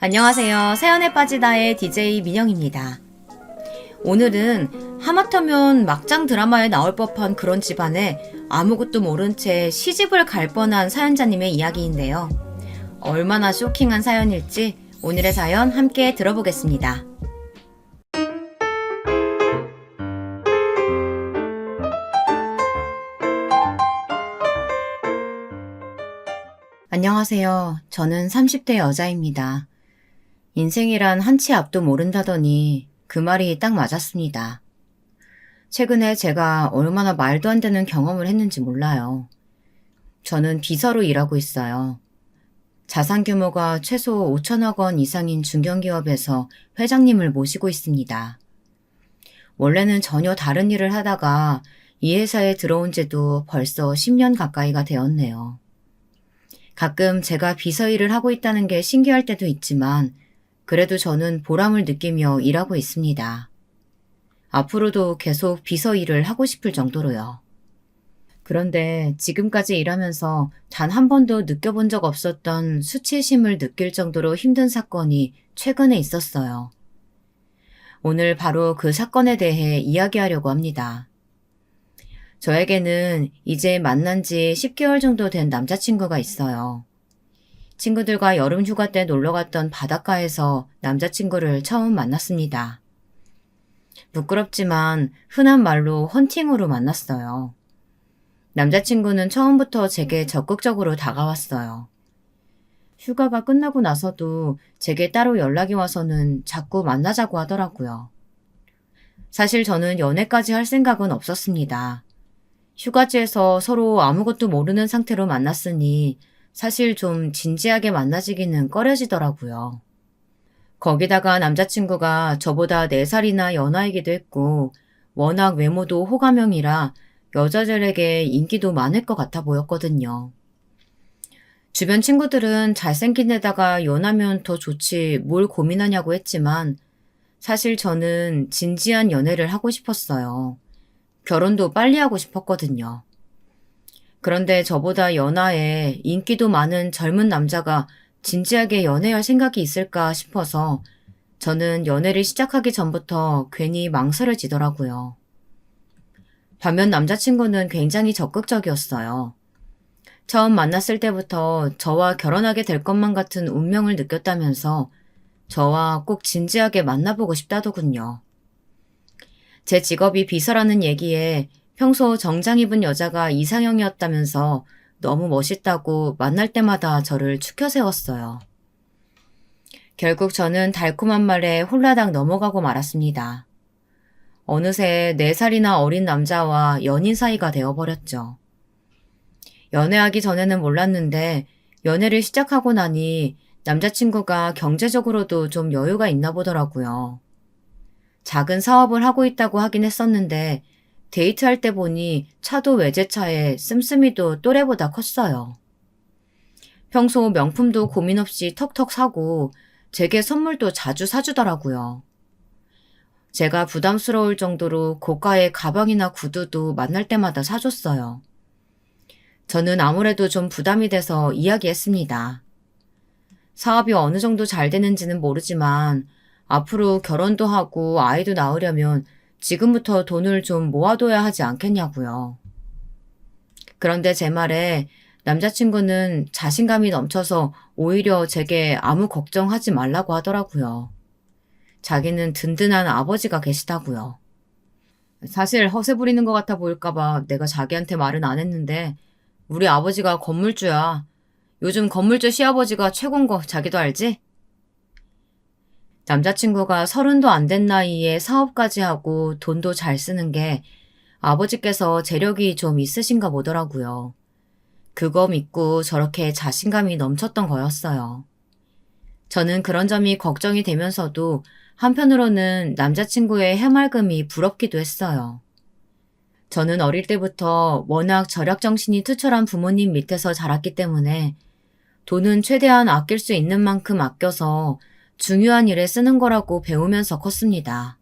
안녕하세요. 사연에 빠지다의 DJ 민영입니다. 오늘은 하마터면 막장 드라마에 나올 법한 그런 집안에 아무것도 모른 채 시집을 갈 뻔한 사연자님의 이야기인데요. 얼마나 쇼킹한 사연일지 오늘의 사연 함께 들어보겠습니다. 안녕하세요. 저는 30대 여자입니다. 인생이란 한치 앞도 모른다더니 그 말이 딱 맞았습니다. 최근에 제가 얼마나 말도 안 되는 경험을 했는지 몰라요. 저는 비서로 일하고 있어요. 자산 규모가 최소 5천억 원 이상인 중견기업에서 회장님을 모시고 있습니다. 원래는 전혀 다른 일을 하다가 이 회사에 들어온 지도 벌써 10년 가까이가 되었네요. 가끔 제가 비서 일을 하고 있다는 게 신기할 때도 있지만 그래도 저는 보람을 느끼며 일하고 있습니다. 앞으로도 계속 비서 일을 하고 싶을 정도로요. 그런데 지금까지 일하면서 단 한 번도 느껴본 적 없었던 수치심을 느낄 정도로 힘든 사건이 최근에 있었어요. 오늘 바로 그 사건에 대해 이야기하려고 합니다. 저에게는 이제 만난 지 10개월 정도 된 남자친구가 있어요. 친구들과 여름 휴가 때 놀러 갔던 바닷가에서 남자친구를 처음 만났습니다. 부끄럽지만 흔한 말로 헌팅으로 만났어요. 남자친구는 처음부터 제게 적극적으로 다가왔어요. 휴가가 끝나고 나서도 제게 따로 연락이 와서는 자꾸 만나자고 하더라고요. 사실 저는 연애까지 할 생각은 없었습니다. 휴가지에서 서로 아무것도 모르는 상태로 만났으니 사실 좀 진지하게 만나지기는 꺼려지더라고요. 거기다가 남자친구가 저보다 4살이나 연하이기도 했고 워낙 외모도 호감형이라 여자들에게 인기도 많을 것 같아 보였거든요. 주변 친구들은 잘생긴 애다가 연하면 더 좋지 뭘 고민하냐고 했지만 사실 저는 진지한 연애를 하고 싶었어요. 결혼도 빨리 하고 싶었거든요. 그런데 저보다 연하에 인기도 많은 젊은 남자가 진지하게 연애할 생각이 있을까 싶어서 저는 연애를 시작하기 전부터 괜히 망설여지더라고요. 반면 남자친구는 굉장히 적극적이었어요. 처음 만났을 때부터 저와 결혼하게 될 것만 같은 운명을 느꼈다면서 저와 꼭 진지하게 만나보고 싶다더군요. 제 직업이 비서라는 얘기에 평소 정장 입은 여자가 이상형이었다면서 너무 멋있다고 만날 때마다 저를 추켜 세웠어요. 결국 저는 달콤한 말에 홀라당 넘어가고 말았습니다. 어느새 4살이나 어린 남자와 연인 사이가 되어버렸죠. 연애하기 전에는 몰랐는데 연애를 시작하고 나니 남자친구가 경제적으로도 좀 여유가 있나 보더라고요. 작은 사업을 하고 있다고 하긴 했었는데 데이트할 때 보니 차도 외제차에 씀씀이도 또래보다 컸어요. 평소 명품도 고민 없이 턱턱 사고 제게 선물도 자주 사주더라고요. 제가 부담스러울 정도로 고가의 가방이나 구두도 만날 때마다 사줬어요. 저는 아무래도 좀 부담이 돼서 이야기했습니다. 사업이 어느 정도 잘 되는지는 모르지만 앞으로 결혼도 하고 아이도 낳으려면 지금부터 돈을 좀 모아둬야 하지 않겠냐고요. 그런데 제 말에 남자친구는 자신감이 넘쳐서 오히려 제게 아무 걱정하지 말라고 하더라고요. 자기는 든든한 아버지가 계시다고요. 사실 허세 부리는 것 같아 보일까봐 내가 자기한테 말은 안 했는데 우리 아버지가 건물주야. 요즘 건물주 시아버지가 최고인 거 자기도 알지? 남자친구가 30도 안 된 나이에 사업까지 하고 돈도 잘 쓰는 게 아버지께서 재력이 좀 있으신가 보더라고요. 그거 믿고 저렇게 자신감이 넘쳤던 거였어요. 저는 그런 점이 걱정이 되면서도 한편으로는 남자친구의 해맑음이 부럽기도 했어요. 저는 어릴 때부터 워낙 절약정신이 투철한 부모님 밑에서 자랐기 때문에 돈은 최대한 아낄 수 있는 만큼 아껴서 중요한 일에 쓰는 거라고 배우면서 컸습니다.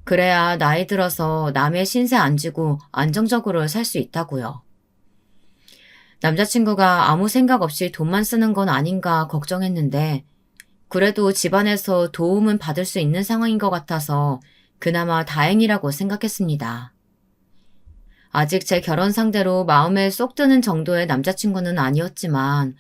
그래야 나이 들어서 남의 신세 안 지고 안정적으로 살 수 있다고요. 남자친구가 아무 생각 없이 돈만 쓰는 건 아닌가 걱정했는데 그래도 집안에서 도움은 받을 수 있는 상황인 것 같아서 그나마 다행이라고 생각했습니다. 아직 제 결혼 상대로 마음에 쏙 드는 정도의 남자친구는 아니었지만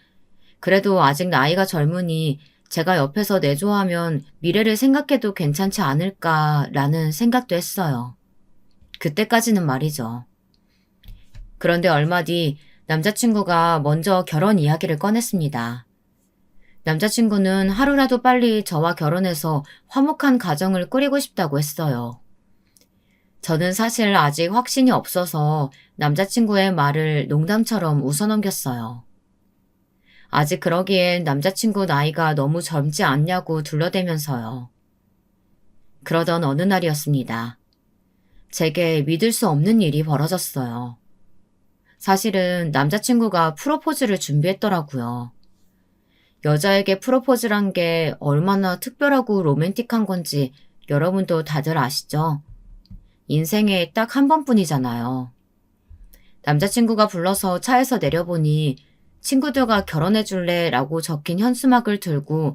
그래도 아직 나이가 젊으니 제가 옆에서 내조하면 미래를 생각해도 괜찮지 않을까라는 생각도 했어요. 그때까지는 말이죠. 그런데 얼마 뒤 남자친구가 먼저 결혼 이야기를 꺼냈습니다. 남자친구는 하루라도 빨리 저와 결혼해서 화목한 가정을 꾸리고 싶다고 했어요. 저는 사실 아직 확신이 없어서 남자친구의 말을 농담처럼 웃어넘겼어요. 아직 그러기엔 남자친구 나이가 너무 젊지 않냐고 둘러대면서요. 그러던 어느 날이었습니다. 제게 믿을 수 없는 일이 벌어졌어요. 사실은 남자친구가 프로포즈를 준비했더라고요. 여자에게 프로포즈란 게 얼마나 특별하고 로맨틱한 건지 여러분도 다들 아시죠? 인생에 딱 한 번뿐이잖아요. 남자친구가 불러서 차에서 내려보니 친구들과 결혼해줄래? 라고 적힌 현수막을 들고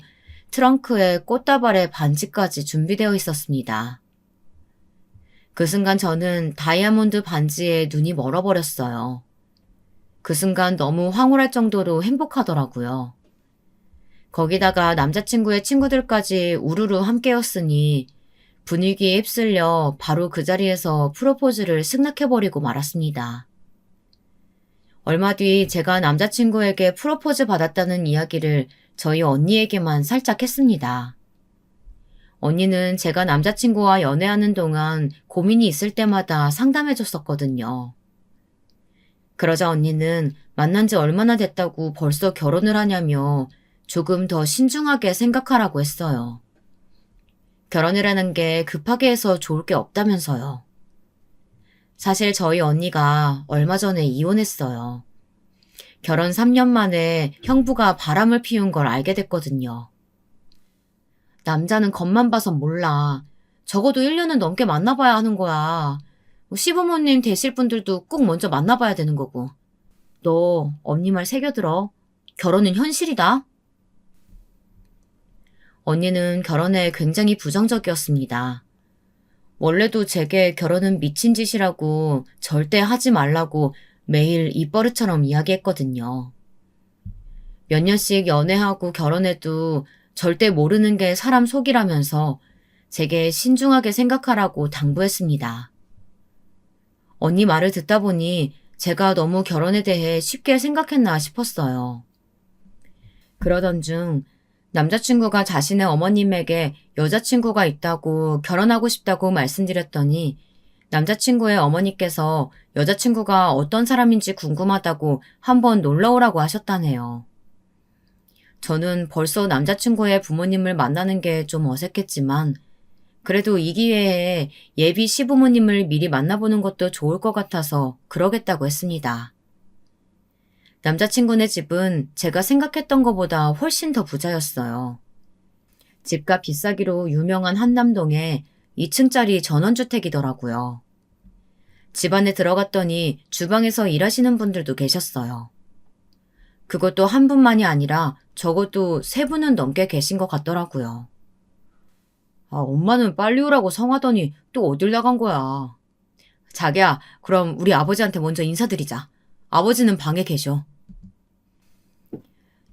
트렁크에 꽃다발에 반지까지 준비되어 있었습니다. 그 순간 저는 다이아몬드 반지에 눈이 멀어버렸어요. 그 순간 너무 황홀할 정도로 행복하더라고요. 거기다가 남자친구의 친구들까지 우르르 함께였으니 분위기에 휩쓸려 바로 그 자리에서 프로포즈를 승낙해버리고 말았습니다. 얼마 뒤 제가 남자친구에게 프로포즈 받았다는 이야기를 저희 언니에게만 살짝 했습니다. 언니는 제가 남자친구와 연애하는 동안 고민이 있을 때마다 상담해줬었거든요. 그러자 언니는 만난 지 얼마나 됐다고 벌써 결혼을 하냐며 조금 더 신중하게 생각하라고 했어요. 결혼을 하는 게 급하게 해서 좋을 게 없다면서요. 사실 저희 언니가 얼마 전에 이혼했어요. 결혼 3년 만에 형부가 바람을 피운 걸 알게 됐거든요. 남자는 겉만 봐선 몰라. 적어도 1년은 넘게 만나봐야 하는 거야. 시부모님 되실 분들도 꼭 먼저 만나봐야 되는 거고. 너 언니 말 새겨들어. 결혼은 현실이다. 언니는 결혼에 굉장히 부정적이었습니다. 원래도 제게 결혼은 미친 짓이라고 절대 하지 말라고 매일 입버릇처럼 이야기했거든요. 몇 년씩 연애하고 결혼해도 절대 모르는 게 사람 속이라면서 제게 신중하게 생각하라고 당부했습니다. 언니 말을 듣다 보니 제가 너무 결혼에 대해 쉽게 생각했나 싶었어요. 그러던 중 남자친구가 자신의 어머님에게 여자친구가 있다고 결혼하고 싶다고 말씀드렸더니 남자친구의 어머니께서 여자친구가 어떤 사람인지 궁금하다고 한번 놀러오라고 하셨다네요. 저는 벌써 남자친구의 부모님을 만나는 게 좀 어색했지만 그래도 이 기회에 예비 시부모님을 미리 만나보는 것도 좋을 것 같아서 그러겠다고 했습니다. 남자친구네 집은 제가 생각했던 것보다 훨씬 더 부자였어요. 집값 비싸기로 유명한 한남동에 2층짜리 전원주택이더라고요. 집 안에 들어갔더니 주방에서 일하시는 분들도 계셨어요. 그것도 한 분만이 아니라 적어도 3분은 넘게 계신 것 같더라고요. 엄마는 빨리 오라고 성하더니 또 어딜 나간 거야. 자기야, 그럼 우리 아버지한테 먼저 인사드리자. 아버지는 방에 계셔.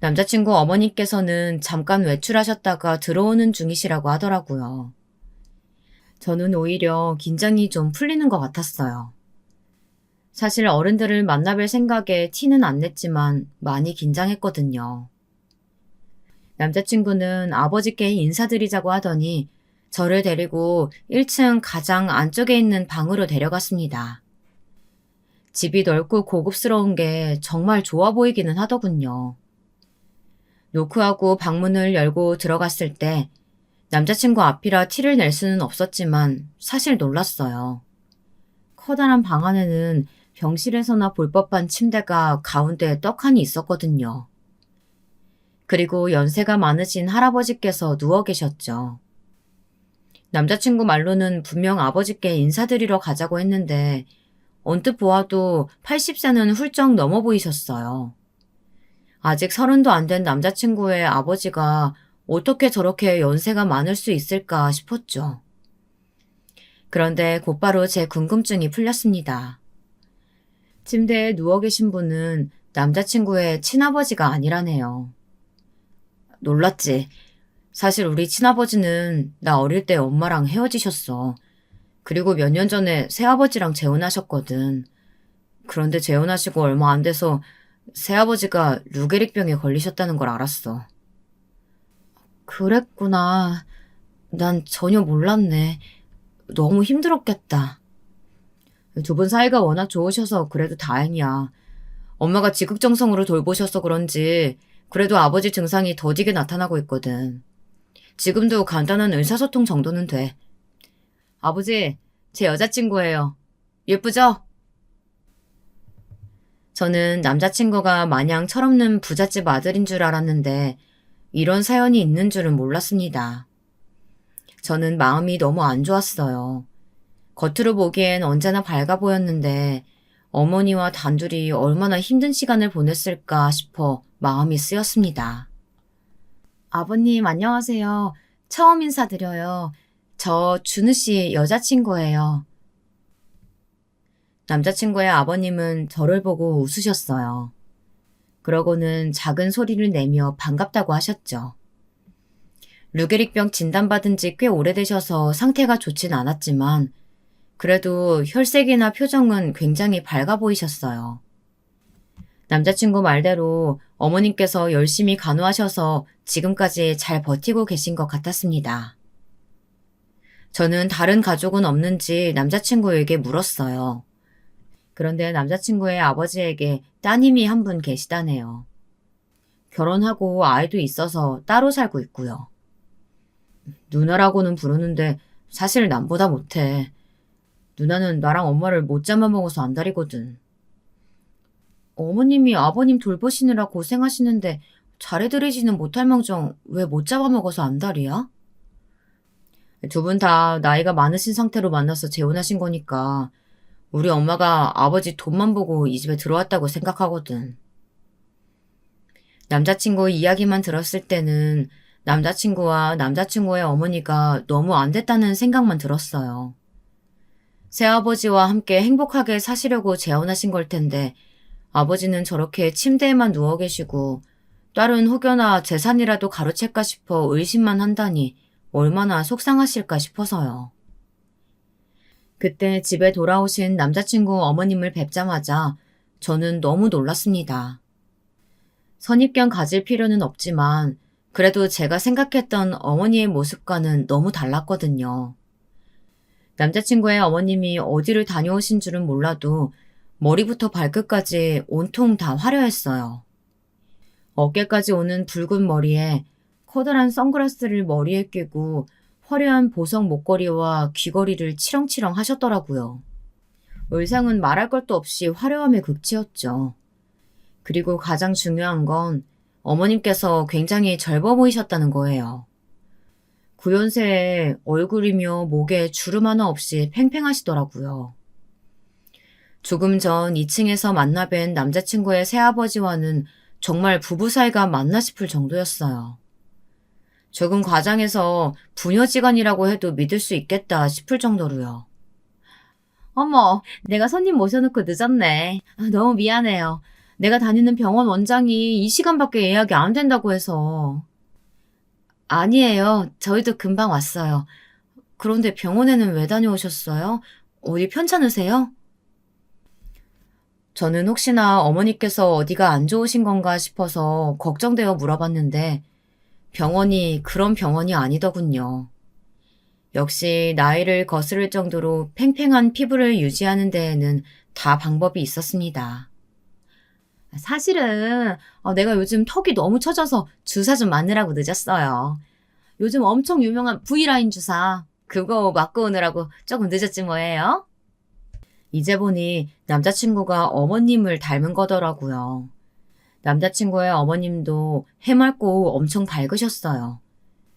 남자친구 어머니께서는 잠깐 외출하셨다가 들어오는 중이시라고 하더라고요. 저는 오히려 긴장이 좀 풀리는 것 같았어요. 사실 어른들을 만나뵐 생각에 티는 안 냈지만 많이 긴장했거든요. 남자친구는 아버지께 인사드리자고 하더니 저를 데리고 1층 가장 안쪽에 있는 방으로 데려갔습니다. 집이 넓고 고급스러운 게 정말 좋아 보이기는 하더군요. 노크하고 방문을 열고 들어갔을 때 남자친구 앞이라 티를 낼 수는 없었지만 사실 놀랐어요. 커다란 방 안에는 병실에서나 볼 법한 침대가 가운데에 떡하니 있었거든요. 그리고 연세가 많으신 할아버지께서 누워 계셨죠. 남자친구 말로는 분명 아버지께 인사드리러 가자고 했는데 언뜻 보아도 80세는 훌쩍 넘어 보이셨어요. 아직 30도 안 된 남자친구의 아버지가 어떻게 저렇게 연세가 많을 수 있을까 싶었죠. 그런데 곧바로 제 궁금증이 풀렸습니다. 침대에 누워 계신 분은 남자친구의 친아버지가 아니라네요. 놀랐지. 사실 우리 친아버지는 나 어릴 때 엄마랑 헤어지셨어. 그리고 몇 년 전에 새아버지랑 재혼하셨거든. 그런데 재혼하시고 얼마 안 돼서 새아버지가 루게릭병에 걸리셨다는 걸 알았어. 그랬구나. 난 전혀 몰랐네. 너무 힘들었겠다. 두 분 사이가 워낙 좋으셔서 그래도 다행이야. 엄마가 지극정성으로 돌보셔서 그런지 그래도 아버지 증상이 더디게 나타나고 있거든. 지금도 간단한 의사소통 정도는 돼. 아버지, 제 여자친구예요. 예쁘죠? 저는 남자친구가 마냥 철없는 부잣집 아들인 줄 알았는데 이런 사연이 있는 줄은 몰랐습니다. 저는 마음이 너무 안 좋았어요. 겉으로 보기엔 언제나 밝아 보였는데 어머니와 단둘이 얼마나 힘든 시간을 보냈을까 싶어 마음이 쓰였습니다. 아버님 안녕하세요. 처음 인사드려요. 저 준우 씨 여자친구예요. 남자친구의 아버님은 저를 보고 웃으셨어요. 그러고는 작은 소리를 내며 반갑다고 하셨죠. 루게릭병 진단받은 지 꽤 오래되셔서 상태가 좋진 않았지만 그래도 혈색이나 표정은 굉장히 밝아 보이셨어요. 남자친구 말대로 어머님께서 열심히 간호하셔서 지금까지 잘 버티고 계신 것 같았습니다. 저는 다른 가족은 없는지 남자친구에게 물었어요. 그런데 남자친구의 아버지에게 따님이 한 분 계시다네요. 결혼하고 아이도 있어서 따로 살고 있고요. 누나라고는 부르는데 사실 남보다 못해. 누나는 나랑 엄마를 못 잡아먹어서 안달이거든. 어머님이 아버님 돌보시느라 고생하시는데 잘해드리지는 못할 망정 왜 못 잡아먹어서 안달이야? 두 분 다 나이가 많으신 상태로 만나서 재혼하신 거니까 우리 엄마가 아버지 돈만 보고 이 집에 들어왔다고 생각하거든. 남자친구 이야기만 들었을 때는 남자친구와 남자친구의 어머니가 너무 안 됐다는 생각만 들었어요. 새아버지와 함께 행복하게 사시려고 재혼하신 걸 텐데 아버지는 저렇게 침대에만 누워 계시고 딸은 혹여나 재산이라도 가로챌까 싶어 의심만 한다니 얼마나 속상하실까 싶어서요. 그때 집에 돌아오신 남자친구 어머님을 뵙자마자 저는 너무 놀랐습니다. 선입견 가질 필요는 없지만 그래도 제가 생각했던 어머니의 모습과는 너무 달랐거든요. 남자친구의 어머님이 어디를 다녀오신 줄은 몰라도 머리부터 발끝까지 온통 다 화려했어요. 어깨까지 오는 붉은 머리에 커다란 선글라스를 머리에 끼고 화려한 보석 목걸이와 귀걸이를 치렁치렁 하셨더라고요. 의상은 말할 것도 없이 화려함의 극치였죠. 그리고 가장 중요한 건 어머님께서 굉장히 젊어 보이셨다는 거예요. 9연세에 얼굴이며 목에 주름 하나 없이 팽팽하시더라고요. 조금 전 2층에서 만나 뵌 남자친구의 새아버지와는 정말 부부 사이가 맞나 싶을 정도였어요. 조금 과장해서 부녀지간이라고 해도 믿을 수 있겠다 싶을 정도로요. 어머, 내가 손님 모셔놓고 늦었네. 너무 미안해요. 내가 다니는 병원 원장이 이 시간밖에 예약이 안 된다고 해서. 아니에요. 저희도 금방 왔어요. 그런데 병원에는 왜 다녀오셨어요? 어디 편찮으세요? 저는 혹시나 어머니께서 어디가 안 좋으신 건가 싶어서 걱정되어 물어봤는데 병원이 그런 병원이 아니더군요. 역시 나이를 거스를 정도로 팽팽한 피부를 유지하는 데에는 다 방법이 있었습니다. 사실은 내가 요즘 턱이 너무 처져서 주사 좀 맞느라고 늦었어요. 요즘 엄청 유명한 V라인 주사 그거 맞고 오느라고 조금 늦었지 뭐예요? 이제 보니 남자친구가 어머님을 닮은 거더라고요. 남자친구의 어머님도 해맑고 엄청 밝으셨어요.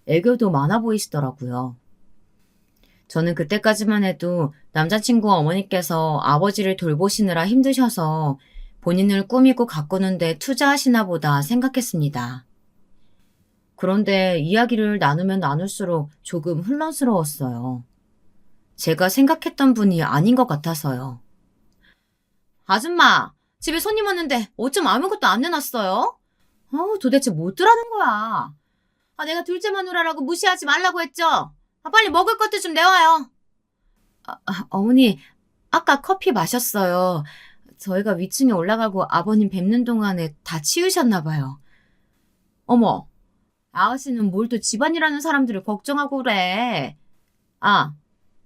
애교도 많아 보이시더라고요. 저는 그때까지만 해도 남자친구 어머니께서 아버지를 돌보시느라 힘드셔서 본인을 꾸미고 가꾸는데 투자하시나 보다 생각했습니다. 그런데 이야기를 나누면 나눌수록 조금 혼란스러웠어요. 제가 생각했던 분이 아닌 것 같아서요. 아줌마, 집에 손님 왔는데 어쩜 아무것도 안 내놨어요? 도대체 뭐 뜨라는 거야? 내가 둘째 마누라라고 무시하지 말라고 했죠? 빨리 먹을 것도 좀 내와요. 어머니, 아까 커피 마셨어요. 저희가 위층에 올라가고 아버님 뵙는 동안에 다 치우셨나 봐요. 어머, 아가씨는 뭘 또 집안이라는 사람들을 걱정하고 그래.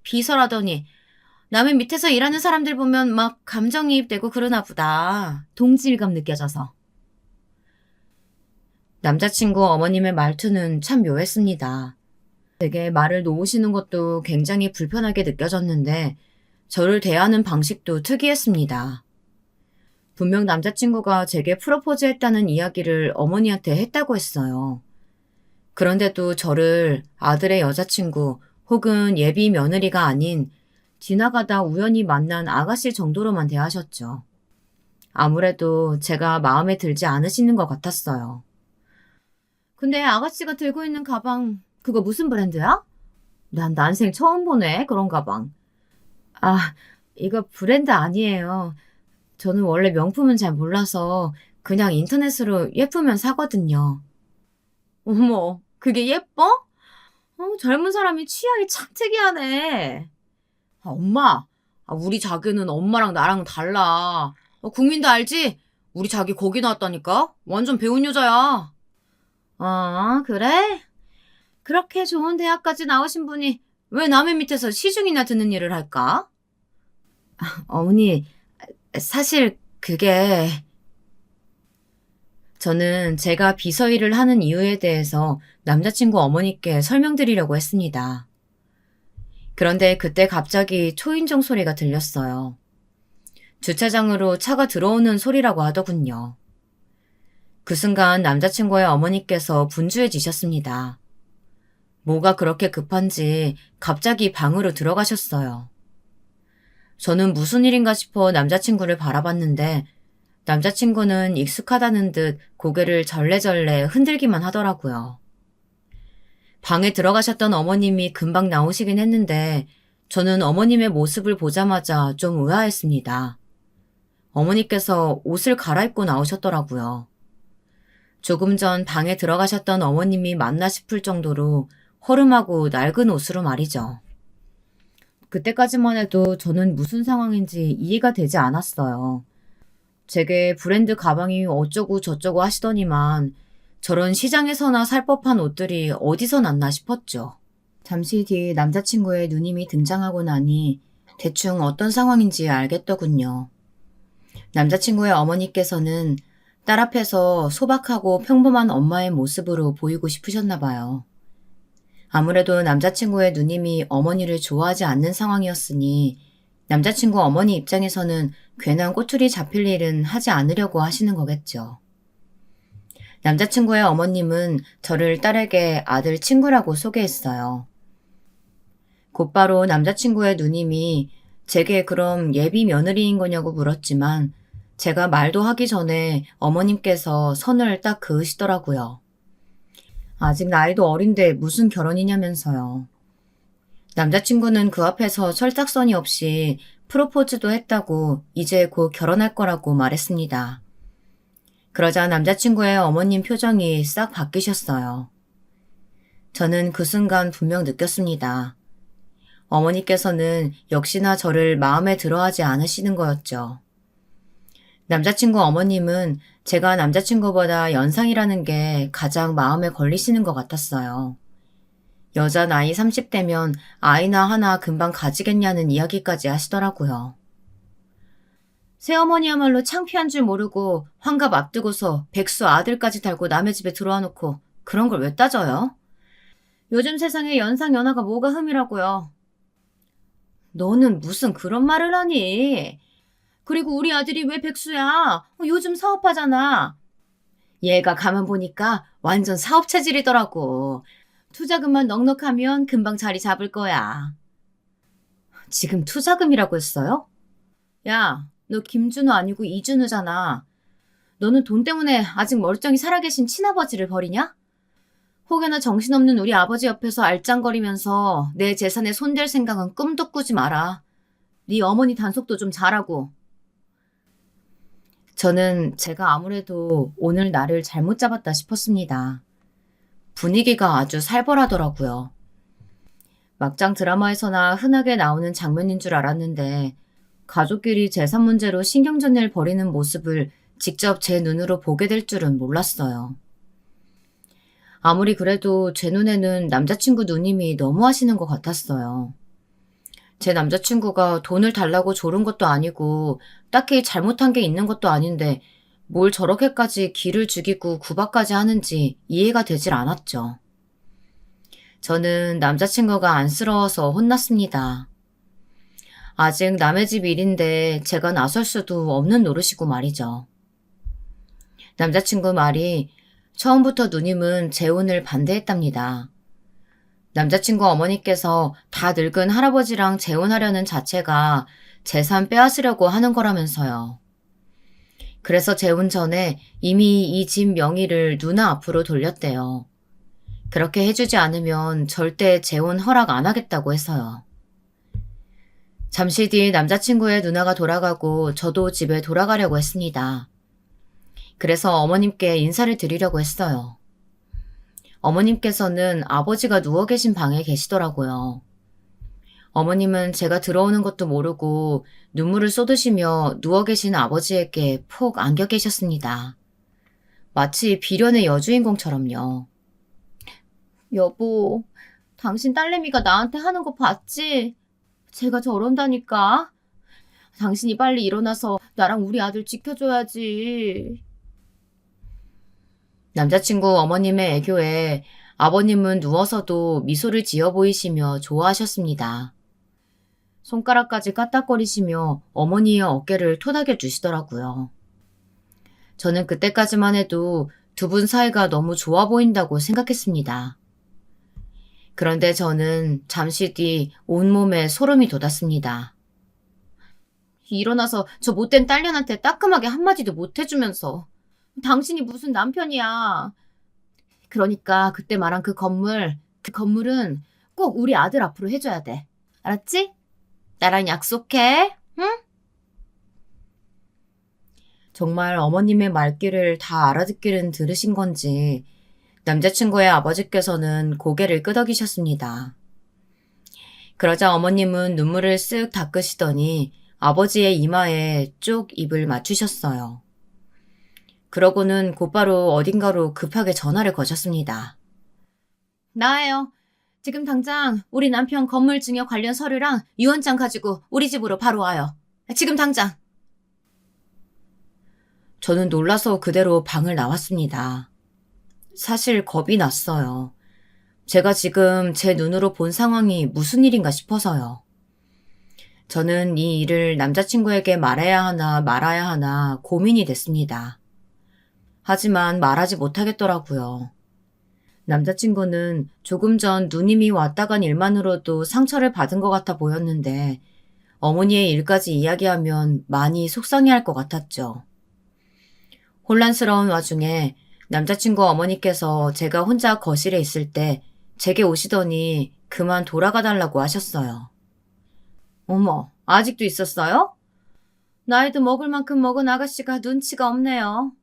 비서라더니 남의 밑에서 일하는 사람들 보면 막 감정이입되고 그러나 보다. 동질감 느껴져서. 남자친구 어머님의 말투는 참 묘했습니다. 되게 말을 놓으시는 것도 굉장히 불편하게 느껴졌는데 저를 대하는 방식도 특이했습니다. 분명 남자친구가 제게 프로포즈했다는 이야기를 어머니한테 했다고 했어요. 그런데도 저를 아들의 여자친구 혹은 예비 며느리가 아닌 지나가다 우연히 만난 아가씨 정도로만 대하셨죠. 아무래도 제가 마음에 들지 않으시는 것 같았어요. 근데 아가씨가 들고 있는 가방, 그거 무슨 브랜드야? 난 난생 처음 보네, 그런 가방. 이거 브랜드 아니에요. 저는 원래 명품은 잘 몰라서 그냥 인터넷으로 예쁘면 사거든요. 어머, 그게 예뻐? 젊은 사람이 취향이 참 특이하네. 엄마, 우리 자기는 엄마랑 나랑 달라. 국민도 알지? 우리 자기 거기 나왔다니까? 완전 배운 여자야. 그래? 그렇게 좋은 대학까지 나오신 분이 왜 남의 밑에서 시중이나 듣는 일을 할까? 어머니, 사실 그게... 저는 제가 비서 일을 하는 이유에 대해서 남자친구 어머니께 설명드리려고 했습니다. 그런데 그때 갑자기 초인종 소리가 들렸어요. 주차장으로 차가 들어오는 소리라고 하더군요. 그 순간 남자친구의 어머니께서 분주해지셨습니다. 뭐가 그렇게 급한지 갑자기 방으로 들어가셨어요. 저는 무슨 일인가 싶어 남자친구를 바라봤는데 남자친구는 익숙하다는 듯 고개를 절레절레 흔들기만 하더라고요. 방에 들어가셨던 어머님이 금방 나오시긴 했는데 저는 어머님의 모습을 보자마자 좀 의아했습니다. 어머니께서 옷을 갈아입고 나오셨더라고요. 조금 전 방에 들어가셨던 어머님이 맞나 싶을 정도로 허름하고 낡은 옷으로 말이죠. 그때까지만 해도 저는 무슨 상황인지 이해가 되지 않았어요. 제게 브랜드 가방이 어쩌고 저쩌고 하시더니만 저런 시장에서나 살 법한 옷들이 어디서 났나 싶었죠. 잠시 뒤 남자친구의 누님이 등장하고 나니 대충 어떤 상황인지 알겠더군요. 남자친구의 어머니께서는 딸 앞에서 소박하고 평범한 엄마의 모습으로 보이고 싶으셨나 봐요. 아무래도 남자친구의 누님이 어머니를 좋아하지 않는 상황이었으니 남자친구 어머니 입장에서는 괜한 꼬투리 잡힐 일은 하지 않으려고 하시는 거겠죠. 남자친구의 어머님은 저를 딸에게 아들 친구라고 소개했어요. 곧바로 남자친구의 누님이 제게 그럼 예비 며느리인 거냐고 물었지만 제가 말도 하기 전에 어머님께서 선을 딱 그으시더라고요. 아직 나이도 어린데 무슨 결혼이냐면서요. 남자친구는 그 앞에서 철딱서니 없이 프로포즈도 했다고 이제 곧 결혼할 거라고 말했습니다. 그러자 남자친구의 어머님 표정이 싹 바뀌셨어요. 저는 그 순간 분명 느꼈습니다. 어머니께서는 역시나 저를 마음에 들어하지 않으시는 거였죠. 남자친구 어머님은 제가 남자친구보다 연상이라는 게 가장 마음에 걸리시는 것 같았어요. 여자 나이 30대면 아이나 하나 금방 가지겠냐는 이야기까지 하시더라고요. 새어머니야말로 창피한 줄 모르고 환갑 앞두고서 백수 아들까지 달고 남의 집에 들어와 놓고 그런 걸 왜 따져요? 요즘 세상에 연상 연하가 뭐가 흠이라고요. 너는 무슨 그런 말을 하니? 그리고 우리 아들이 왜 백수야? 요즘 사업하잖아. 얘가 가만 보니까 완전 사업 체질이더라고. 투자금만 넉넉하면 금방 자리 잡을 거야. 지금 투자금이라고 했어요? 야, 너 김준호 아니고 이준우잖아. 너는 돈 때문에 아직 멀쩡히 살아계신 친아버지를 버리냐? 혹여나 정신없는 우리 아버지 옆에서 알짱거리면서 내 재산에 손댈 생각은 꿈도 꾸지 마라. 네 어머니 단속도 좀 잘하고. 저는 제가 아무래도 오늘 나를 잘못 잡았다 싶었습니다. 분위기가 아주 살벌하더라고요. 막장 드라마에서나 흔하게 나오는 장면인 줄 알았는데 가족끼리 재산 문제로 신경전을 벌이는 모습을 직접 제 눈으로 보게 될 줄은 몰랐어요. 아무리 그래도 제 눈에는 남자친구 누님이 너무하시는 것 같았어요. 제 남자친구가 돈을 달라고 조른 것도 아니고 딱히 잘못한 게 있는 것도 아닌데 뭘 저렇게까지 기를 죽이고 구박까지 하는지 이해가 되질 않았죠. 저는 남자친구가 안쓰러워서 혼났습니다. 아직 남의 집 일인데 제가 나설 수도 없는 노릇이고 말이죠. 남자친구 말이 처음부터 누님은 재혼을 반대했답니다. 남자친구 어머니께서 다 늙은 할아버지랑 재혼하려는 자체가 재산 빼앗으려고 하는 거라면서요. 그래서 재혼 전에 이미 이 집 명의를 누나 앞으로 돌렸대요. 그렇게 해주지 않으면 절대 재혼 허락 안 하겠다고 해서요. 잠시 뒤 남자친구의 누나가 돌아가고 저도 집에 돌아가려고 했습니다. 그래서 어머님께 인사를 드리려고 했어요. 어머님께서는 아버지가 누워 계신 방에 계시더라고요. 어머님은 제가 들어오는 것도 모르고 눈물을 쏟으시며 누워 계신 아버지에게 폭 안겨 계셨습니다. 마치 비련의 여주인공처럼요. 여보, 당신 딸내미가 나한테 하는 거 봤지? 제가 저런다니까. 당신이 빨리 일어나서 나랑 우리 아들 지켜줘야지. 남자친구 어머님의 애교에 아버님은 누워서도 미소를 지어 보이시며 좋아하셨습니다. 손가락까지 까딱거리시며 어머니의 어깨를 토닥여 주시더라고요. 저는 그때까지만 해도 두 분 사이가 너무 좋아 보인다고 생각했습니다. 그런데 저는 잠시 뒤 온몸에 소름이 돋았습니다. 일어나서 저 못된 딸년한테 따끔하게 한마디도 못 해주면서 당신이 무슨 남편이야. 그러니까 그때 말한 그 건물은 꼭 우리 아들 앞으로 해줘야 돼. 알았지? 나랑 약속해. 응? 정말 어머님의 말귀를 다 알아듣기는 들으신 건지 남자친구의 아버지께서는 고개를 끄덕이셨습니다. 그러자 어머님은 눈물을 쓱 닦으시더니 아버지의 이마에 쪽 입을 맞추셨어요. 그러고는 곧바로 어딘가로 급하게 전화를 거셨습니다. 나예요. 지금 당장 우리 남편 건물 증여 관련 서류랑 유언장 가지고 우리 집으로 바로 와요. 지금 당장. 저는 놀라서 그대로 방을 나왔습니다. 사실 겁이 났어요. 제가 지금 제 눈으로 본 상황이 무슨 일인가 싶어서요. 저는 이 일을 남자친구에게 말해야 하나 말아야 하나 고민이 됐습니다. 하지만 말하지 못하겠더라고요. 남자친구는 조금 전 누님이 왔다 간 일만으로도 상처를 받은 것 같아 보였는데 어머니의 일까지 이야기하면 많이 속상해할 것 같았죠. 혼란스러운 와중에 남자친구 어머니께서 제가 혼자 거실에 있을 때 제게 오시더니 그만 돌아가 달라고 하셨어요. 어머, 아직도 있었어요? 나이도 먹을 만큼 먹은 아가씨가 눈치가 없네요.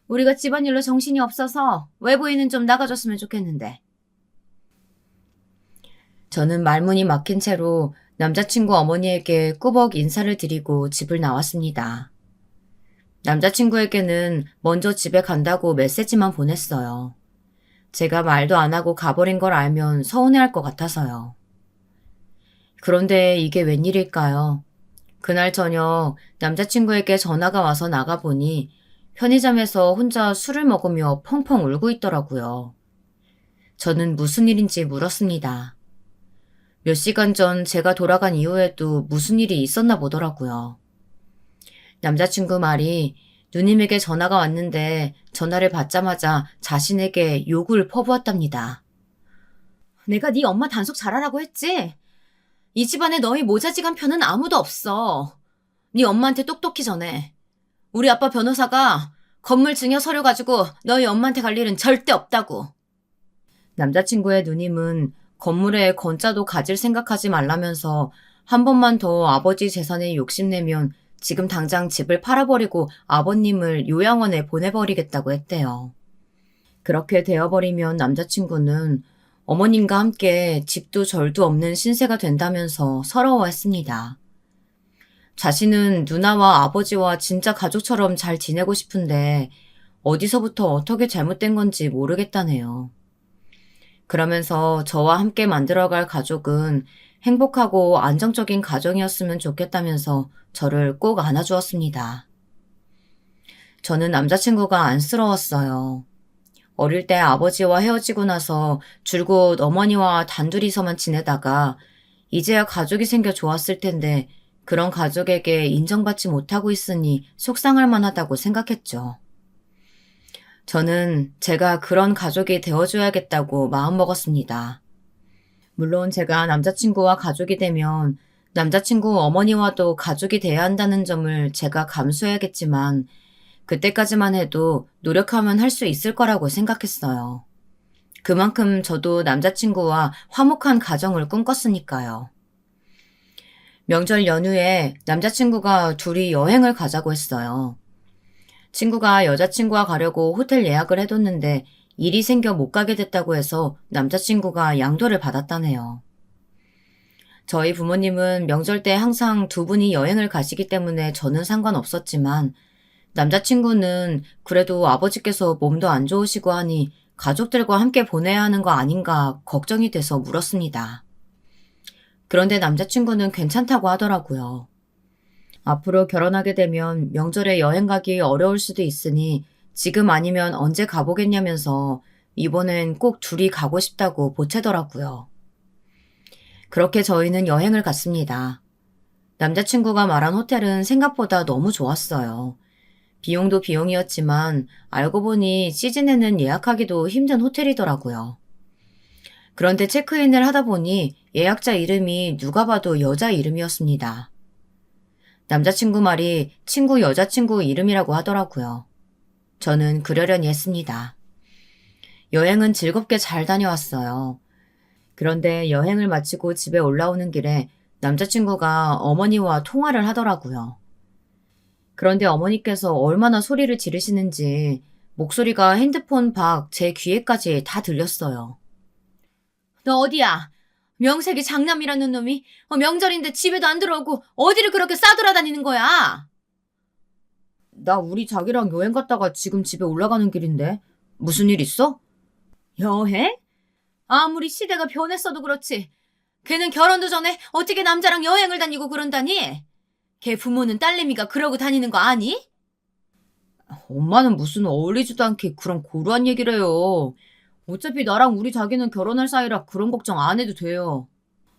우리가 집안일로 정신이 없어서 외부인은 좀 나가줬으면 좋겠는데. 저는 말문이 막힌 채로 남자친구 어머니에게 꾸벅 인사를 드리고 집을 나왔습니다. 남자친구에게는 먼저 집에 간다고 메시지만 보냈어요. 제가 말도 안 하고 가버린 걸 알면 서운해할 것 같아서요. 그런데 이게 웬일일까요? 그날 저녁 남자친구에게 전화가 와서 나가보니 편의점에서 혼자 술을 먹으며 펑펑 울고 있더라고요. 저는 무슨 일인지 물었습니다. 몇 시간 전 제가 돌아간 이후에도 무슨 일이 있었나 보더라고요. 남자친구 말이 누님에게 전화가 왔는데 전화를 받자마자 자신에게 욕을 퍼부었답니다. 내가 네 엄마 단속 잘하라고 했지? 이 집안에 너희 모자지간 편은 아무도 없어. 네 엄마한테 똑똑히 전해. 우리 아빠 변호사가 건물 증여 서류 가지고 너희 엄마한테 갈 일은 절대 없다고. 남자친구의 누님은 건물에 건자도 가질 생각하지 말라면서 한 번만 더 아버지 재산에 욕심내면 지금 당장 집을 팔아버리고 아버님을 요양원에 보내버리겠다고 했대요. 그렇게 되어버리면 남자친구는 어머님과 함께 집도 절도 없는 신세가 된다면서 서러워했습니다. 자신은 누나와 아버지와 진짜 가족처럼 잘 지내고 싶은데 어디서부터 어떻게 잘못된 건지 모르겠다네요. 그러면서 저와 함께 만들어갈 가족은 행복하고 안정적인 가정이었으면 좋겠다면서 저를 꼭 안아주었습니다. 저는 남자친구가 안쓰러웠어요. 어릴 때 아버지와 헤어지고 나서 줄곧 어머니와 단둘이서만 지내다가 이제야 가족이 생겨 좋았을 텐데 그런 가족에게 인정받지 못하고 있으니 속상할 만하다고 생각했죠. 저는 제가 그런 가족이 되어줘야겠다고 마음먹었습니다. 물론 제가 남자친구와 가족이 되면 남자친구 어머니와도 가족이 돼야 한다는 점을 제가 감수해야겠지만 그때까지만 해도 노력하면 할 수 있을 거라고 생각했어요. 그만큼 저도 남자친구와 화목한 가정을 꿈꿨으니까요. 명절 연휴에 남자친구가 둘이 여행을 가자고 했어요. 친구가 여자친구와 가려고 호텔 예약을 해뒀는데 일이 생겨 못 가게 됐다고 해서 남자친구가 양도를 받았다네요. 저희 부모님은 명절 때 항상 두 분이 여행을 가시기 때문에 저는 상관없었지만 남자친구는 그래도 아버지께서 몸도 안 좋으시고 하니 가족들과 함께 보내야 하는 거 아닌가 걱정이 돼서 물었습니다. 그런데 남자친구는 괜찮다고 하더라고요. 앞으로 결혼하게 되면 명절에 여행 가기 어려울 수도 있으니 지금 아니면 언제 가보겠냐면서 이번엔 꼭 둘이 가고 싶다고 보채더라고요. 그렇게 저희는 여행을 갔습니다. 남자친구가 말한 호텔은 생각보다 너무 좋았어요. 비용도 비용이었지만 알고 보니 시즌에는 예약하기도 힘든 호텔이더라고요. 그런데 체크인을 하다 보니 예약자 이름이 누가 봐도 여자 이름이었습니다. 남자친구 말이 친구 여자친구 이름이라고 하더라고요. 저는 그러려니 했습니다. 여행은 즐겁게 잘 다녀왔어요. 그런데 여행을 마치고 집에 올라오는 길에 남자친구가 어머니와 통화를 하더라고요. 그런데 어머니께서 얼마나 소리를 지르시는지 목소리가 핸드폰 밖 제 귀에까지 다 들렸어요. 너 어디야? 명색이 장남이라는 놈이 명절인데 집에도 안 들어오고 어디를 그렇게 싸돌아다니는 거야? 나 우리 자기랑 여행 갔다가 지금 집에 올라가는 길인데 무슨 일 있어? 여행? 아무리 시대가 변했어도 그렇지. 걔는 결혼도 전에 어떻게 남자랑 여행을 다니고 그런다니? 걔 부모는 딸내미가 그러고 다니는 거 아니? 엄마는 무슨 어울리지도 않게 그런 고루한 얘기를 해요. 어차피 나랑 우리 자기는 결혼할 사이라 그런 걱정 안 해도 돼요.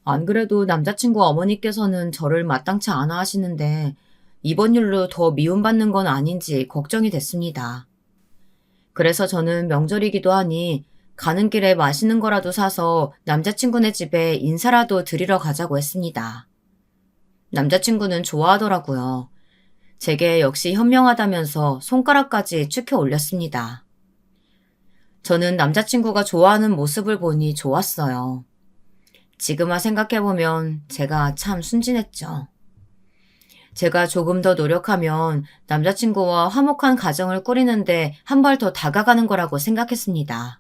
안 그래도 남자친구 어머니께서는 저를 마땅치 않아 하시는데 이번 일로 더 미움받는 건 아닌지 걱정이 됐습니다. 그래서 저는 명절이기도 하니 가는 길에 맛있는 거라도 사서 남자친구네 집에 인사라도 드리러 가자고 했습니다. 남자친구는 좋아하더라고요. 제게 역시 현명하다면서 손가락까지 축혀 올렸습니다. 저는 남자친구가 좋아하는 모습을 보니 좋았어요. 지금아 생각해보면 제가 참 순진했죠. 제가 조금 더 노력하면 남자친구와 화목한 가정을 꾸리는데 한 발 더 다가가는 거라고 생각했습니다.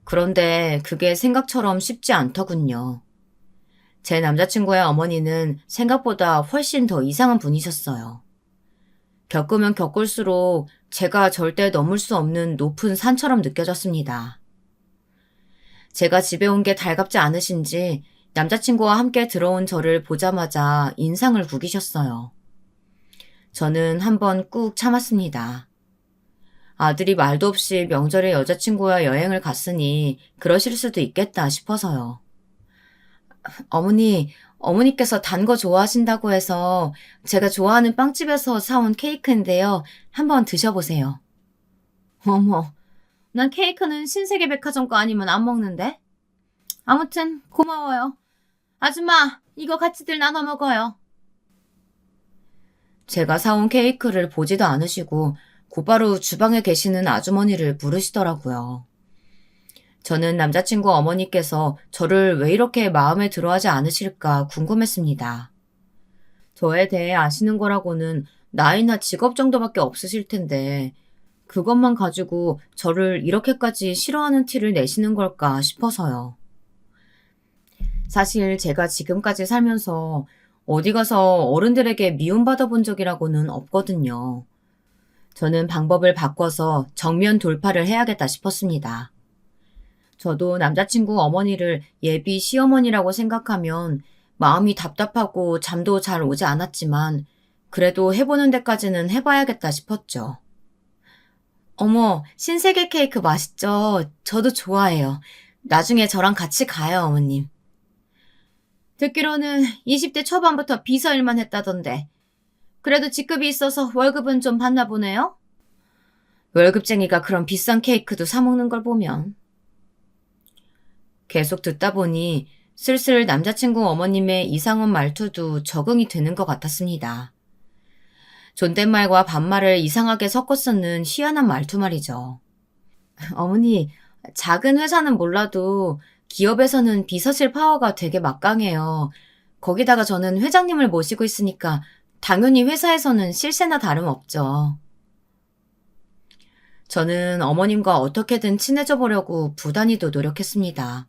그런데 그게 생각처럼 쉽지 않더군요. 제 남자친구의 어머니는 생각보다 훨씬 더 이상한 분이셨어요. 겪으면 겪을수록 제가 절대 넘을 수 없는 높은 산처럼 느껴졌습니다. 제가 집에 온 게 달갑지 않으신지 남자친구와 함께 들어온 저를 보자마자 인상을 구기셨어요. 저는 한번 꾹 참았습니다. 아들이 말도 없이 명절에 여자친구와 여행을 갔으니 그러실 수도 있겠다 싶어서요. 어머니께서 단 거 좋아하신다고 해서 제가 좋아하는 빵집에서 사온 케이크인데요. 한번 드셔보세요. 어머, 난 케이크는 신세계백화점 거 아니면 안 먹는데? 아무튼 고마워요. 아줌마, 이거 같이들 나눠 먹어요. 제가 사온 케이크를 보지도 않으시고 곧바로 주방에 계시는 아주머니를 부르시더라고요. 저는 남자친구 어머니께서 저를 왜 이렇게 마음에 들어하지 않으실까 궁금했습니다. 저에 대해 아시는 거라고는 나이나 직업 정도밖에 없으실 텐데, 그것만 가지고 저를 이렇게까지 싫어하는 티를 내시는 걸까 싶어서요. 사실 제가 지금까지 살면서 어디 가서 어른들에게 미움받아 본 적이라고는 없거든요. 저는 방법을 바꿔서 정면 돌파를 해야겠다 싶었습니다. 저도 남자친구 어머니를 예비 시어머니라고 생각하면 마음이 답답하고 잠도 잘 오지 않았지만 그래도 해보는 데까지는 해봐야겠다 싶었죠. 어머, 신세계 케이크 맛있죠? 저도 좋아해요. 나중에 저랑 같이 가요, 어머님. 듣기로는 20대 초반부터 비서 일만 했다던데. 그래도 직급이 있어서 월급은 좀 받나 보네요? 월급쟁이가 그런 비싼 케이크도 사먹는 걸 보면. 계속 듣다 보니 슬슬 남자친구 어머님의 이상한 말투도 적응이 되는 것 같았습니다. 존댓말과 반말을 이상하게 섞어 쓰는 희한한 말투 말이죠. 어머니, 작은 회사는 몰라도 기업에서는 비서실 파워가 되게 막강해요. 거기다가 저는 회장님을 모시고 있으니까 당연히 회사에서는 실세나 다름없죠. 저는 어머님과 어떻게든 친해져 보려고 부단히도 노력했습니다.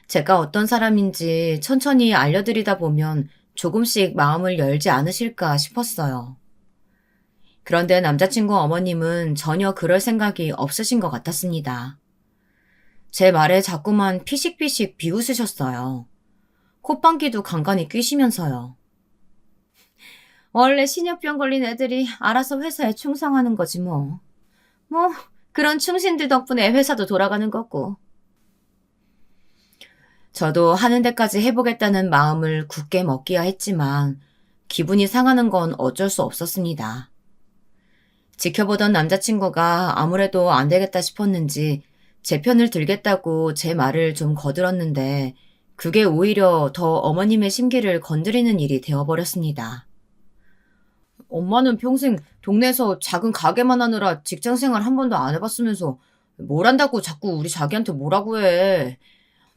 제가 어떤 사람인지 천천히 알려드리다 보면 조금씩 마음을 열지 않으실까 싶었어요. 그런데 남자친구 어머님은 전혀 그럴 생각이 없으신 것 같았습니다. 제 말에 자꾸만 피식피식 비웃으셨어요. 콧방귀도 간간히 뀌시면서요. 원래 신여병 걸린 애들이 알아서 회사에 충성하는 거지 뭐. 뭐 그런 충신들 덕분에 회사도 돌아가는 거고. 저도 하는 데까지 해보겠다는 마음을 굳게 먹기야 했지만 기분이 상하는 건 어쩔 수 없었습니다. 지켜보던 남자친구가 아무래도 안 되겠다 싶었는지 제 편을 들겠다고 제 말을 좀 거들었는데 그게 오히려 더 어머님의 심기를 건드리는 일이 되어버렸습니다. 엄마는 평생 동네에서 작은 가게만 하느라 직장생활 한 번도 안 해봤으면서 뭘 한다고 자꾸 우리 자기한테 뭐라고 해.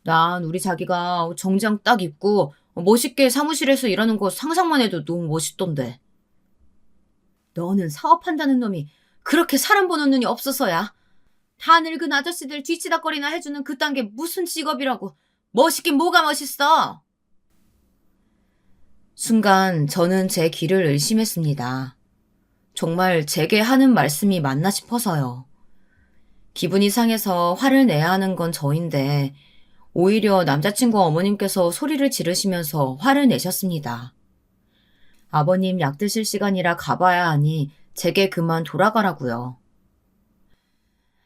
난 우리 자기가 정장 딱 입고 멋있게 사무실에서 일하는 거 상상만 해도 너무 멋있던데. 너는 사업한다는 놈이 그렇게 사람 보는 눈이 없어서야. 다 늙은 아저씨들 뒤치다거리나 해주는 그딴 게 무슨 직업이라고. 멋있긴 뭐가 멋있어. 순간 저는 제 귀를 의심했습니다. 정말 제게 하는 말씀이 맞나 싶어서요. 기분이 상해서 화를 내야 하는 건 저인데 오히려 남자친구 어머님께서 소리를 지르시면서 화를 내셨습니다. 아버님 약 드실 시간이라 가봐야 하니 제게 그만 돌아가라고요.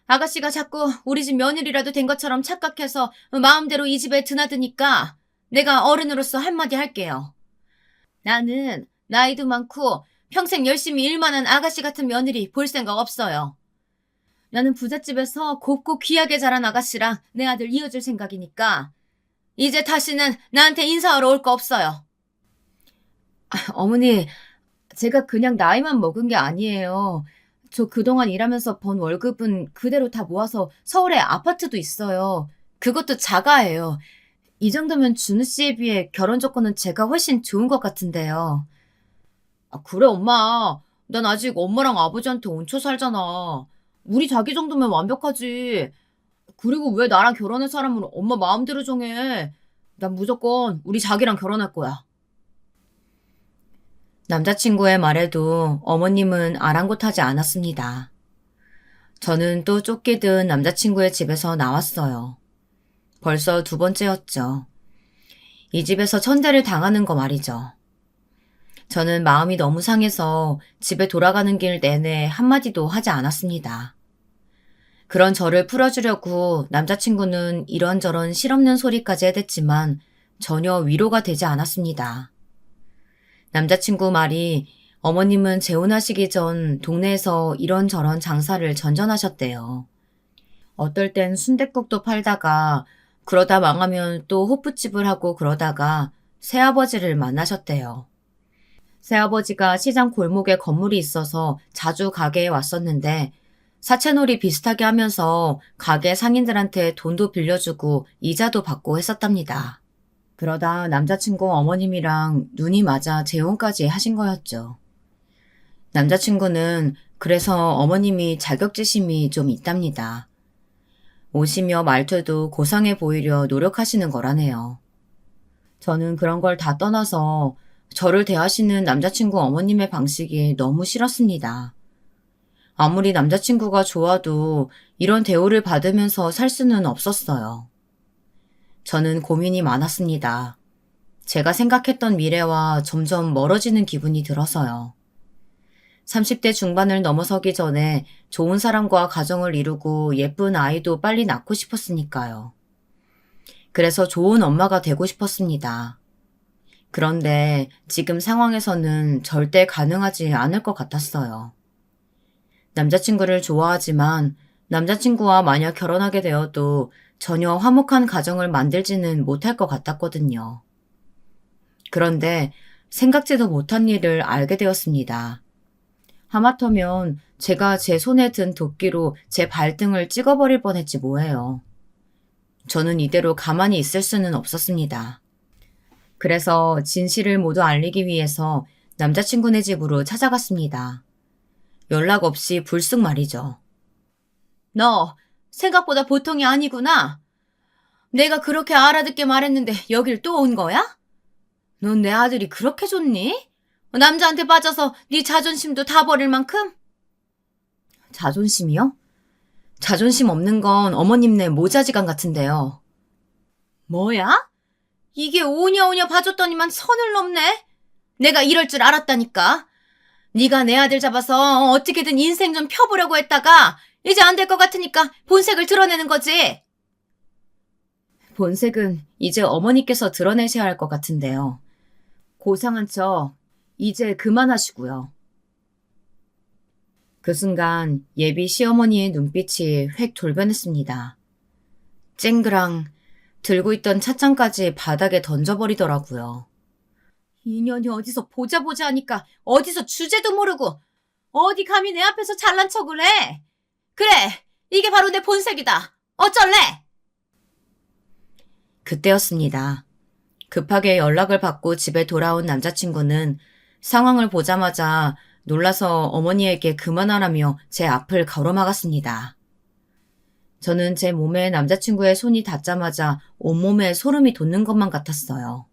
아가씨가 자꾸 우리 집 며느리라도 된 것처럼 착각해서 마음대로 이 집에 드나드니까 내가 어른으로서 한마디 할게요. 나는 나이도 많고 평생 열심히 일만 한 아가씨 같은 며느리 볼 생각 없어요. 나는 부잣집에서 곱고 귀하게 자란 아가씨랑 내 아들 이어줄 생각이니까 이제 다시는 나한테 인사하러 올 거 없어요. 어머니, 제가 그냥 나이만 먹은 게 아니에요. 저 그동안 일하면서 번 월급은 그대로 다 모아서 서울에 아파트도 있어요. 그것도 자가예요. 이 정도면 준우 씨에 비해 결혼 조건은 제가 훨씬 좋은 것 같은데요. 그래, 엄마. 난 아직 엄마랑 아버지한테 얹혀 살잖아. 우리 자기 정도면 완벽하지. 그리고 왜 나랑 결혼할 사람은 엄마 마음대로 정해. 난 무조건 우리 자기랑 결혼할 거야. 남자친구의 말에도 어머님은 아랑곳하지 않았습니다. 저는 또 쫓기듯 남자친구의 집에서 나왔어요. 벌써 두 번째였죠. 이 집에서 천대를 당하는 거 말이죠. 저는 마음이 너무 상해서 집에 돌아가는 길 내내 한마디도 하지 않았습니다. 그런 저를 풀어주려고 남자친구는 이런저런 실없는 소리까지 해댔지만 전혀 위로가 되지 않았습니다. 남자친구 말이 어머님은 재혼하시기 전 동네에서 이런저런 장사를 전전하셨대요. 어떨 땐 순댓국도 팔다가 그러다 망하면 또 호프집을 하고 그러다가 새아버지를 만나셨대요. 새아버지가 시장 골목에 건물이 있어서 자주 가게에 왔었는데 사채놀이 비슷하게 하면서 가게 상인들한테 돈도 빌려주고 이자도 받고 했었답니다. 그러다 남자친구 어머님이랑 눈이 맞아 재혼까지 하신 거였죠. 남자친구는 그래서 어머님이 자격지심이 좀 있답니다. 옷이며 말투도 고상해 보이려 노력하시는 거라네요. 저는 그런 걸 다 떠나서 저를 대하시는 남자친구 어머님의 방식이 너무 싫었습니다. 아무리 남자친구가 좋아도 이런 대우를 받으면서 살 수는 없었어요. 저는 고민이 많았습니다. 제가 생각했던 미래와 점점 멀어지는 기분이 들어서요. 30대 중반을 넘어서기 전에 좋은 사람과 가정을 이루고 예쁜 아이도 빨리 낳고 싶었으니까요. 그래서 좋은 엄마가 되고 싶었습니다. 그런데 지금 상황에서는 절대 가능하지 않을 것 같았어요. 남자친구를 좋아하지만 남자친구와 만약 결혼하게 되어도 전혀 화목한 가정을 만들지는 못할 것 같았거든요. 그런데 생각지도 못한 일을 알게 되었습니다. 하마터면 제가 제 손에 든 도끼로 제 발등을 찍어버릴 뻔했지 뭐예요. 저는 이대로 가만히 있을 수는 없었습니다. 그래서 진실을 모두 알리기 위해서 남자친구네 집으로 찾아갔습니다. 연락 없이 불쑥 말이죠. 너 생각보다 보통이 아니구나. 내가 그렇게 알아듣게 말했는데 여길 또 온 거야? 넌 내 아들이 그렇게 좋니? 남자한테 빠져서 네 자존심도 다 버릴 만큼? 자존심이요? 자존심 없는 건 어머님네 모자지간 같은데요. 뭐야? 이게 오냐오냐 봐줬더니만 선을 넘네? 내가 이럴 줄 알았다니까. 네가 내 아들 잡아서 어떻게든 인생 좀 펴보려고 했다가 이제 안 될 것 같으니까 본색을 드러내는 거지. 본색은 이제 어머니께서 드러내셔야 할 것 같은데요. 고상한 척 이제 그만하시고요. 그 순간 예비 시어머니의 눈빛이 획 돌변했습니다. 쨍그랑 들고 있던 찻잔까지 바닥에 던져버리더라고요. 인연이 어디서 보자 하니까 어디서 주제도 모르고 어디 감히 내 앞에서 잘난 척을 해. 그래, 이게 바로 내 본색이다. 어쩔래? 그때였습니다. 급하게 연락을 받고 집에 돌아온 남자친구는 상황을 보자마자 놀라서 어머니에게 그만하라며 제 앞을 가로막았습니다. 저는 제 몸에 남자친구의 손이 닿자마자 온몸에 소름이 돋는 것만 같았어요.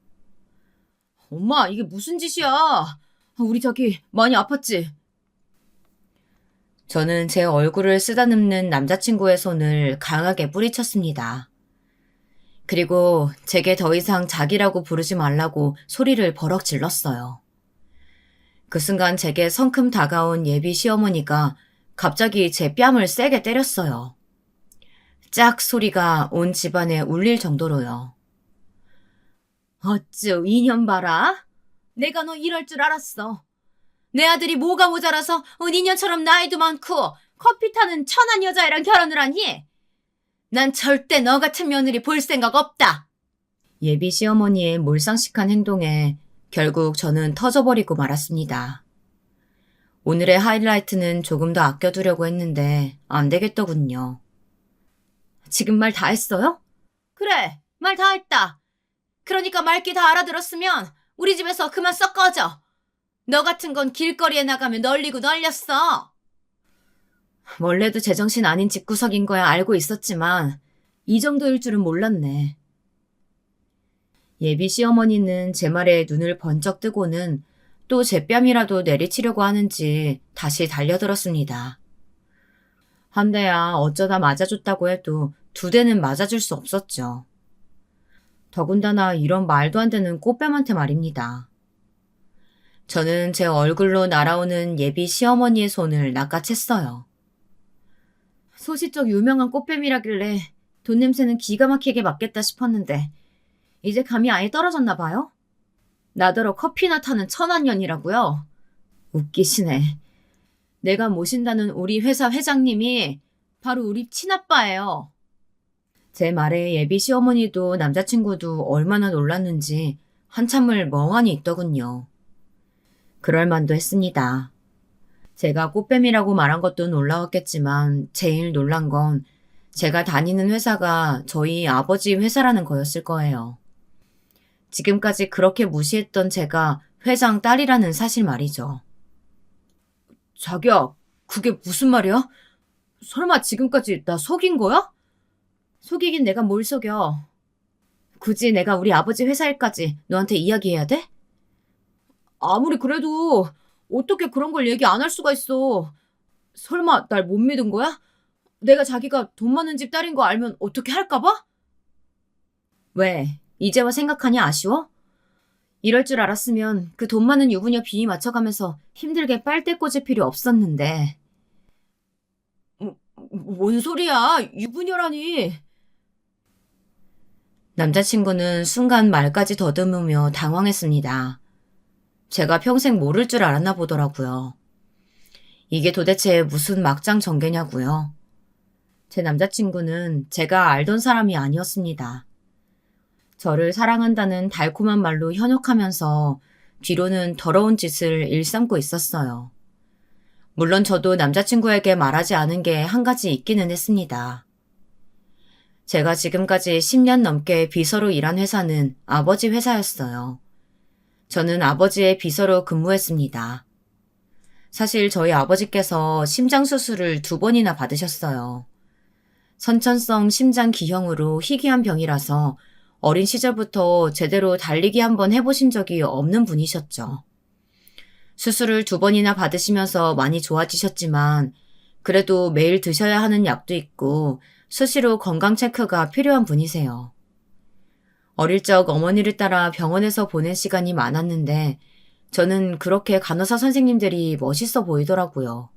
엄마, 이게 무슨 짓이야? 우리 자기 많이 아팠지? 저는 제 얼굴을 쓰다듬는 남자친구의 손을 강하게 뿌리쳤습니다. 그리고 제게 더 이상 자기라고 부르지 말라고 소리를 버럭 질렀어요. 그 순간 제게 성큼 다가온 예비 시어머니가 갑자기 제 뺨을 세게 때렸어요. 짝 소리가 온 집안에 울릴 정도로요. 어쭈 이년 봐라. 내가 너 이럴 줄 알았어. 내 아들이 뭐가 모자라서 니년처럼 나이도 많고 커피 타는 천한 여자애랑 결혼을 하니? 난 절대 너 같은 며느리 볼 생각 없다. 예비 시어머니의 몰상식한 행동에 결국 저는 터져버리고 말았습니다. 오늘의 하이라이트는 조금 더 아껴두려고 했는데 안 되겠더군요. 지금 말 다 했어요? 그래, 말 다 했다. 그러니까 말귀 다 알아들었으면 우리 집에서 그만 썩 꺼져. 너 같은 건 길거리에 나가면 널리고 널렸어. 원래도 제정신 아닌 집구석인 거야 알고 있었지만 이 정도일 줄은 몰랐네. 예비 시어머니는 제 말에 눈을 번쩍 뜨고는 또 제 뺨이라도 내리치려고 하는지 다시 달려들었습니다. 한 대야 어쩌다 맞아줬다고 해도 두 대는 맞아줄 수 없었죠. 더군다나 이런 말도 안 되는 꽃뱀한테 말입니다. 저는 제 얼굴로 날아오는 예비 시어머니의 손을 낚아챘어요. 소시적 유명한 꽃뱀이라길래 돈 냄새는 기가 막히게 맡겠다 싶었는데 이제 감이 아예 떨어졌나 봐요? 나더러 커피나 타는 천한년이라고요? 웃기시네. 내가 모신다는 우리 회사 회장님이 바로 우리 친아빠예요. 제 말에 예비 시어머니도 남자친구도 얼마나 놀랐는지 한참을 멍하니 있더군요. 그럴 만도 했습니다. 제가 꽃뱀이라고 말한 것도 놀라웠겠지만 제일 놀란 건 제가 다니는 회사가 저희 아버지 회사라는 거였을 거예요. 지금까지 그렇게 무시했던 제가 회장 딸이라는 사실 말이죠. 자기야, 그게 무슨 말이야? 설마 지금까지 나 속인 거야? 속이긴 내가 뭘 속여. 굳이 내가 우리 아버지 회사 일까지 너한테 이야기해야 돼? 아무리 그래도 어떻게 그런 걸 얘기 안 할 수가 있어. 설마 날 못 믿은 거야? 내가 자기가 돈 많은 집 딸인 거 알면 어떻게 할까 봐? 왜? 이제와 생각하니 아쉬워? 이럴 줄 알았으면 그 돈 많은 유부녀 비위 맞춰가면서 힘들게 빨대 꽂을 필요 없었는데. 뭔 소리야? 유부녀라니. 남자친구는 순간 말까지 더듬으며 당황했습니다. 제가 평생 모를 줄 알았나 보더라고요. 이게 도대체 무슨 막장 전개냐고요. 제 남자친구는 제가 알던 사람이 아니었습니다. 저를 사랑한다는 달콤한 말로 현혹하면서 뒤로는 더러운 짓을 일삼고 있었어요. 물론 저도 남자친구에게 말하지 않은 게 한 가지 있기는 했습니다. 제가 지금까지 10년 넘게 비서로 일한 회사는 아버지 회사였어요. 저는 아버지의 비서로 근무했습니다. 사실 저희 아버지께서 심장 수술을 2번이나 받으셨어요. 선천성 심장 기형으로 희귀한 병이라서 어린 시절부터 제대로 달리기 한번 해보신 적이 없는 분이셨죠. 수술을 2번이나 받으시면서 많이 좋아지셨지만 그래도 매일 드셔야 하는 약도 있고 수시로 건강 체크가 필요한 분이세요. 어릴 적 어머니를 따라 병원에서 보낸 시간이 많았는데 저는 그렇게 간호사 선생님들이 멋있어 보이더라고요.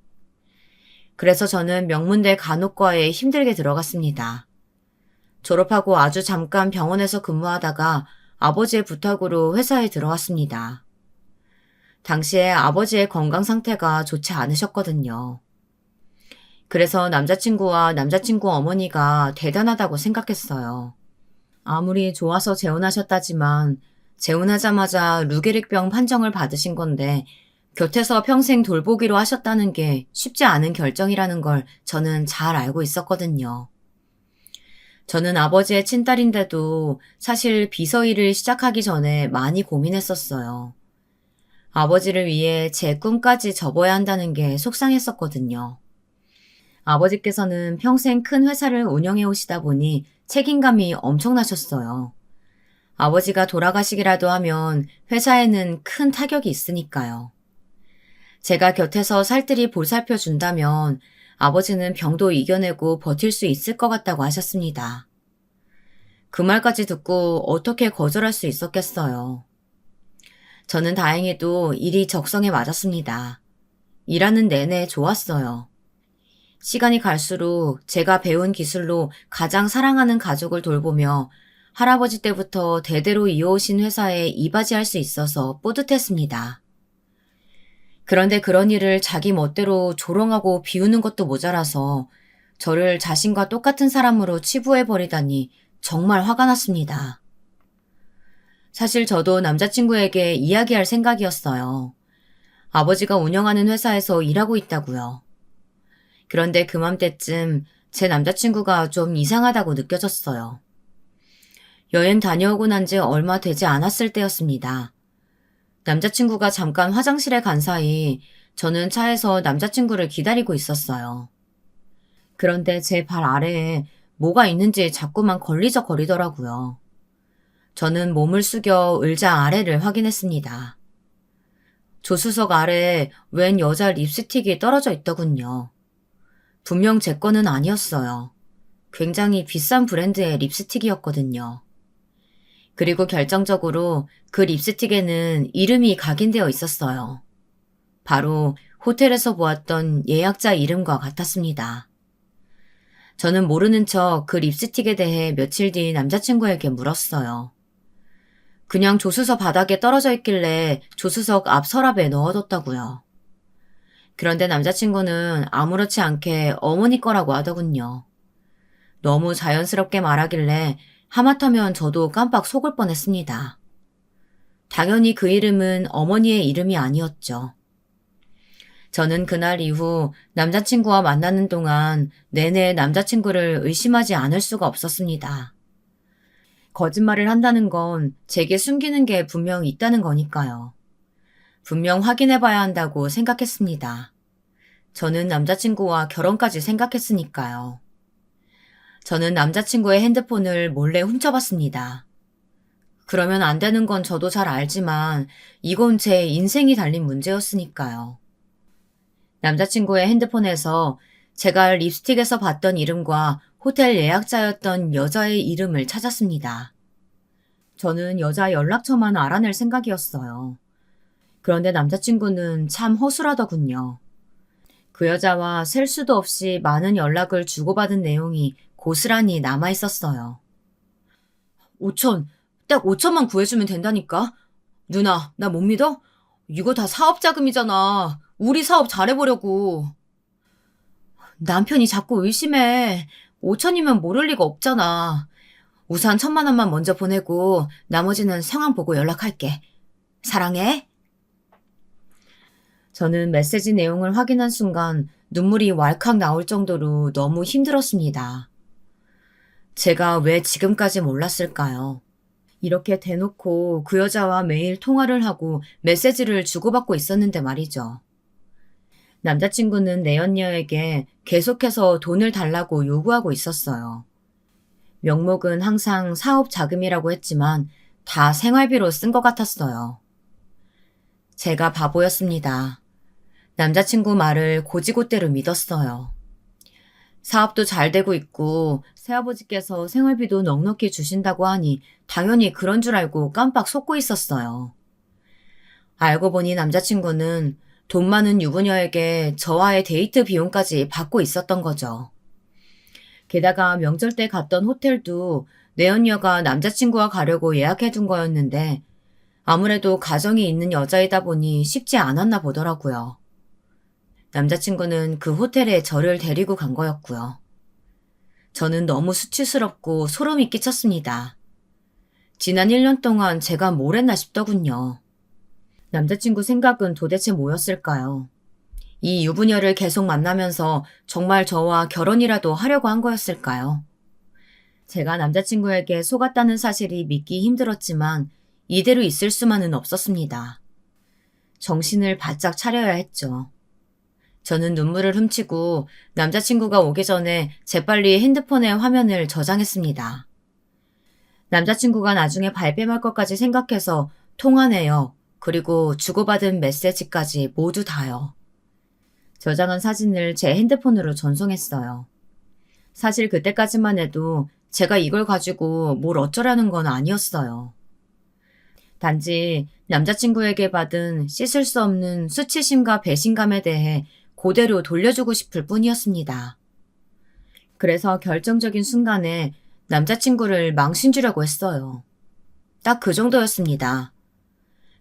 그래서 저는 명문대 간호과에 힘들게 들어갔습니다. 졸업하고 아주 잠깐 병원에서 근무하다가 아버지의 부탁으로 회사에 들어왔습니다. 당시에 아버지의 건강 상태가 좋지 않으셨거든요. 그래서 남자친구와 남자친구 어머니가 대단하다고 생각했어요. 아무리 좋아서 재혼하셨다지만 재혼하자마자 루게릭병 판정을 받으신 건데 곁에서 평생 돌보기로 하셨다는 게 쉽지 않은 결정이라는 걸 저는 잘 알고 있었거든요. 저는 아버지의 친딸인데도 사실 비서 일을 시작하기 전에 많이 고민했었어요. 아버지를 위해 제 꿈까지 접어야 한다는 게 속상했었거든요. 아버지께서는 평생 큰 회사를 운영해 오시다 보니 책임감이 엄청나셨어요. 아버지가 돌아가시기라도 하면 회사에는 큰 타격이 있으니까요. 제가 곁에서 살뜰히 보살펴 준다면 아버지는 병도 이겨내고 버틸 수 있을 것 같다고 하셨습니다. 그 말까지 듣고 어떻게 거절할 수 있었겠어요. 저는 다행히도 일이 적성에 맞았습니다. 일하는 내내 좋았어요. 시간이 갈수록 제가 배운 기술로 가장 사랑하는 가족을 돌보며 할아버지 때부터 대대로 이어오신 회사에 이바지할 수 있어서 뿌듯했습니다. 그런데 그런 일을 자기 멋대로 조롱하고 비우는 것도 모자라서 저를 자신과 똑같은 사람으로 치부해버리다니 정말 화가 났습니다. 사실 저도 남자친구에게 이야기할 생각이었어요. 아버지가 운영하는 회사에서 일하고 있다고요. 그런데 그맘때쯤 제 남자친구가 좀 이상하다고 느껴졌어요. 여행 다녀오고 난 지 얼마 되지 않았을 때였습니다. 남자친구가 잠깐 화장실에 간 사이 저는 차에서 남자친구를 기다리고 있었어요. 그런데 제 발 아래에 뭐가 있는지 자꾸만 걸리적거리더라고요. 저는 몸을 숙여 의자 아래를 확인했습니다. 조수석 아래에 웬 여자 립스틱이 떨어져 있더군요. 분명 제 거는 아니었어요. 굉장히 비싼 브랜드의 립스틱이었거든요. 그리고 결정적으로 그 립스틱에는 이름이 각인되어 있었어요. 바로 호텔에서 보았던 예약자 이름과 같았습니다. 저는 모르는 척 그 립스틱에 대해 며칠 뒤 남자친구에게 물었어요. 그냥 조수석 바닥에 떨어져 있길래 조수석 앞 서랍에 넣어뒀다고요. 그런데 남자친구는 아무렇지 않게 어머니 거라고 하더군요. 너무 자연스럽게 말하길래 하마터면 저도 깜빡 속을 뻔했습니다. 당연히 그 이름은 어머니의 이름이 아니었죠. 저는 그날 이후 남자친구와 만나는 동안 내내 남자친구를 의심하지 않을 수가 없었습니다. 거짓말을 한다는 건 제게 숨기는 게 분명 있다는 거니까요. 분명 확인해 봐야 한다고 생각했습니다. 저는 남자친구와 결혼까지 생각했으니까요. 저는 남자친구의 핸드폰을 몰래 훔쳐봤습니다. 그러면 안 되는 건 저도 잘 알지만 이건 제 인생이 달린 문제였으니까요. 남자친구의 핸드폰에서 제가 립스틱에서 봤던 이름과 호텔 예약자였던 여자의 이름을 찾았습니다. 저는 여자 연락처만 알아낼 생각이었어요. 그런데 남자친구는 참 허술하더군요. 그 여자와 셀 수도 없이 많은 연락을 주고받은 내용이 고스란히 남아있었어요. 5천, 딱 5천만 구해주면 된다니까? 누나, 나 못 믿어? 이거 다 사업 자금이잖아. 우리 사업 잘해보려고. 남편이 자꾸 의심해. 5천이면 모를 리가 없잖아. 우선 1,000만 원만 먼저 보내고 나머지는 상황 보고 연락할게. 사랑해. 저는 메시지 내용을 확인한 순간 눈물이 왈칵 나올 정도로 너무 힘들었습니다. 제가 왜 지금까지 몰랐을까요? 이렇게 대놓고 그 여자와 매일 통화를 하고 메시지를 주고받고 있었는데 말이죠. 남자친구는 내연녀에게 계속해서 돈을 달라고 요구하고 있었어요. 명목은 항상 사업 자금이라고 했지만 다 생활비로 쓴 것 같았어요. 제가 바보였습니다. 남자친구 말을 곧이곧대로 믿었어요. 사업도 잘 되고 있고 새아버지께서 생활비도 넉넉히 주신다고 하니 당연히 그런 줄 알고 깜빡 속고 있었어요. 알고 보니 남자친구는 돈 많은 유부녀에게 저와의 데이트 비용까지 받고 있었던 거죠. 게다가 명절 때 갔던 호텔도 내연녀가 남자친구와 가려고 예약해둔 거였는데 아무래도 가정이 있는 여자이다 보니 쉽지 않았나 보더라고요. 남자친구는 그 호텔에 저를 데리고 간 거였고요. 저는 너무 수치스럽고 소름이 끼쳤습니다. 지난 1년 동안 제가 뭘 했나 싶더군요. 남자친구 생각은 도대체 뭐였을까요? 이 유부녀를 계속 만나면서 정말 저와 결혼이라도 하려고 한 거였을까요? 제가 남자친구에게 속았다는 사실이 믿기 힘들었지만 이대로 있을 수만은 없었습니다. 정신을 바짝 차려야 했죠. 저는 눈물을 훔치고 남자친구가 오기 전에 재빨리 핸드폰에 화면을 저장했습니다. 남자친구가 나중에 발뺌할 것까지 생각해서 통화 내역, 그리고 주고받은 메시지까지 모두 다요. 저장한 사진을 제 핸드폰으로 전송했어요. 사실 그때까지만 해도 제가 이걸 가지고 뭘 어쩌라는 건 아니었어요. 단지 남자친구에게 받은 씻을 수 없는 수치심과 배신감에 대해 그대로 돌려주고 싶을 뿐이었습니다. 그래서 결정적인 순간에 남자친구를 망신 주려고 했어요. 딱 그 정도였습니다.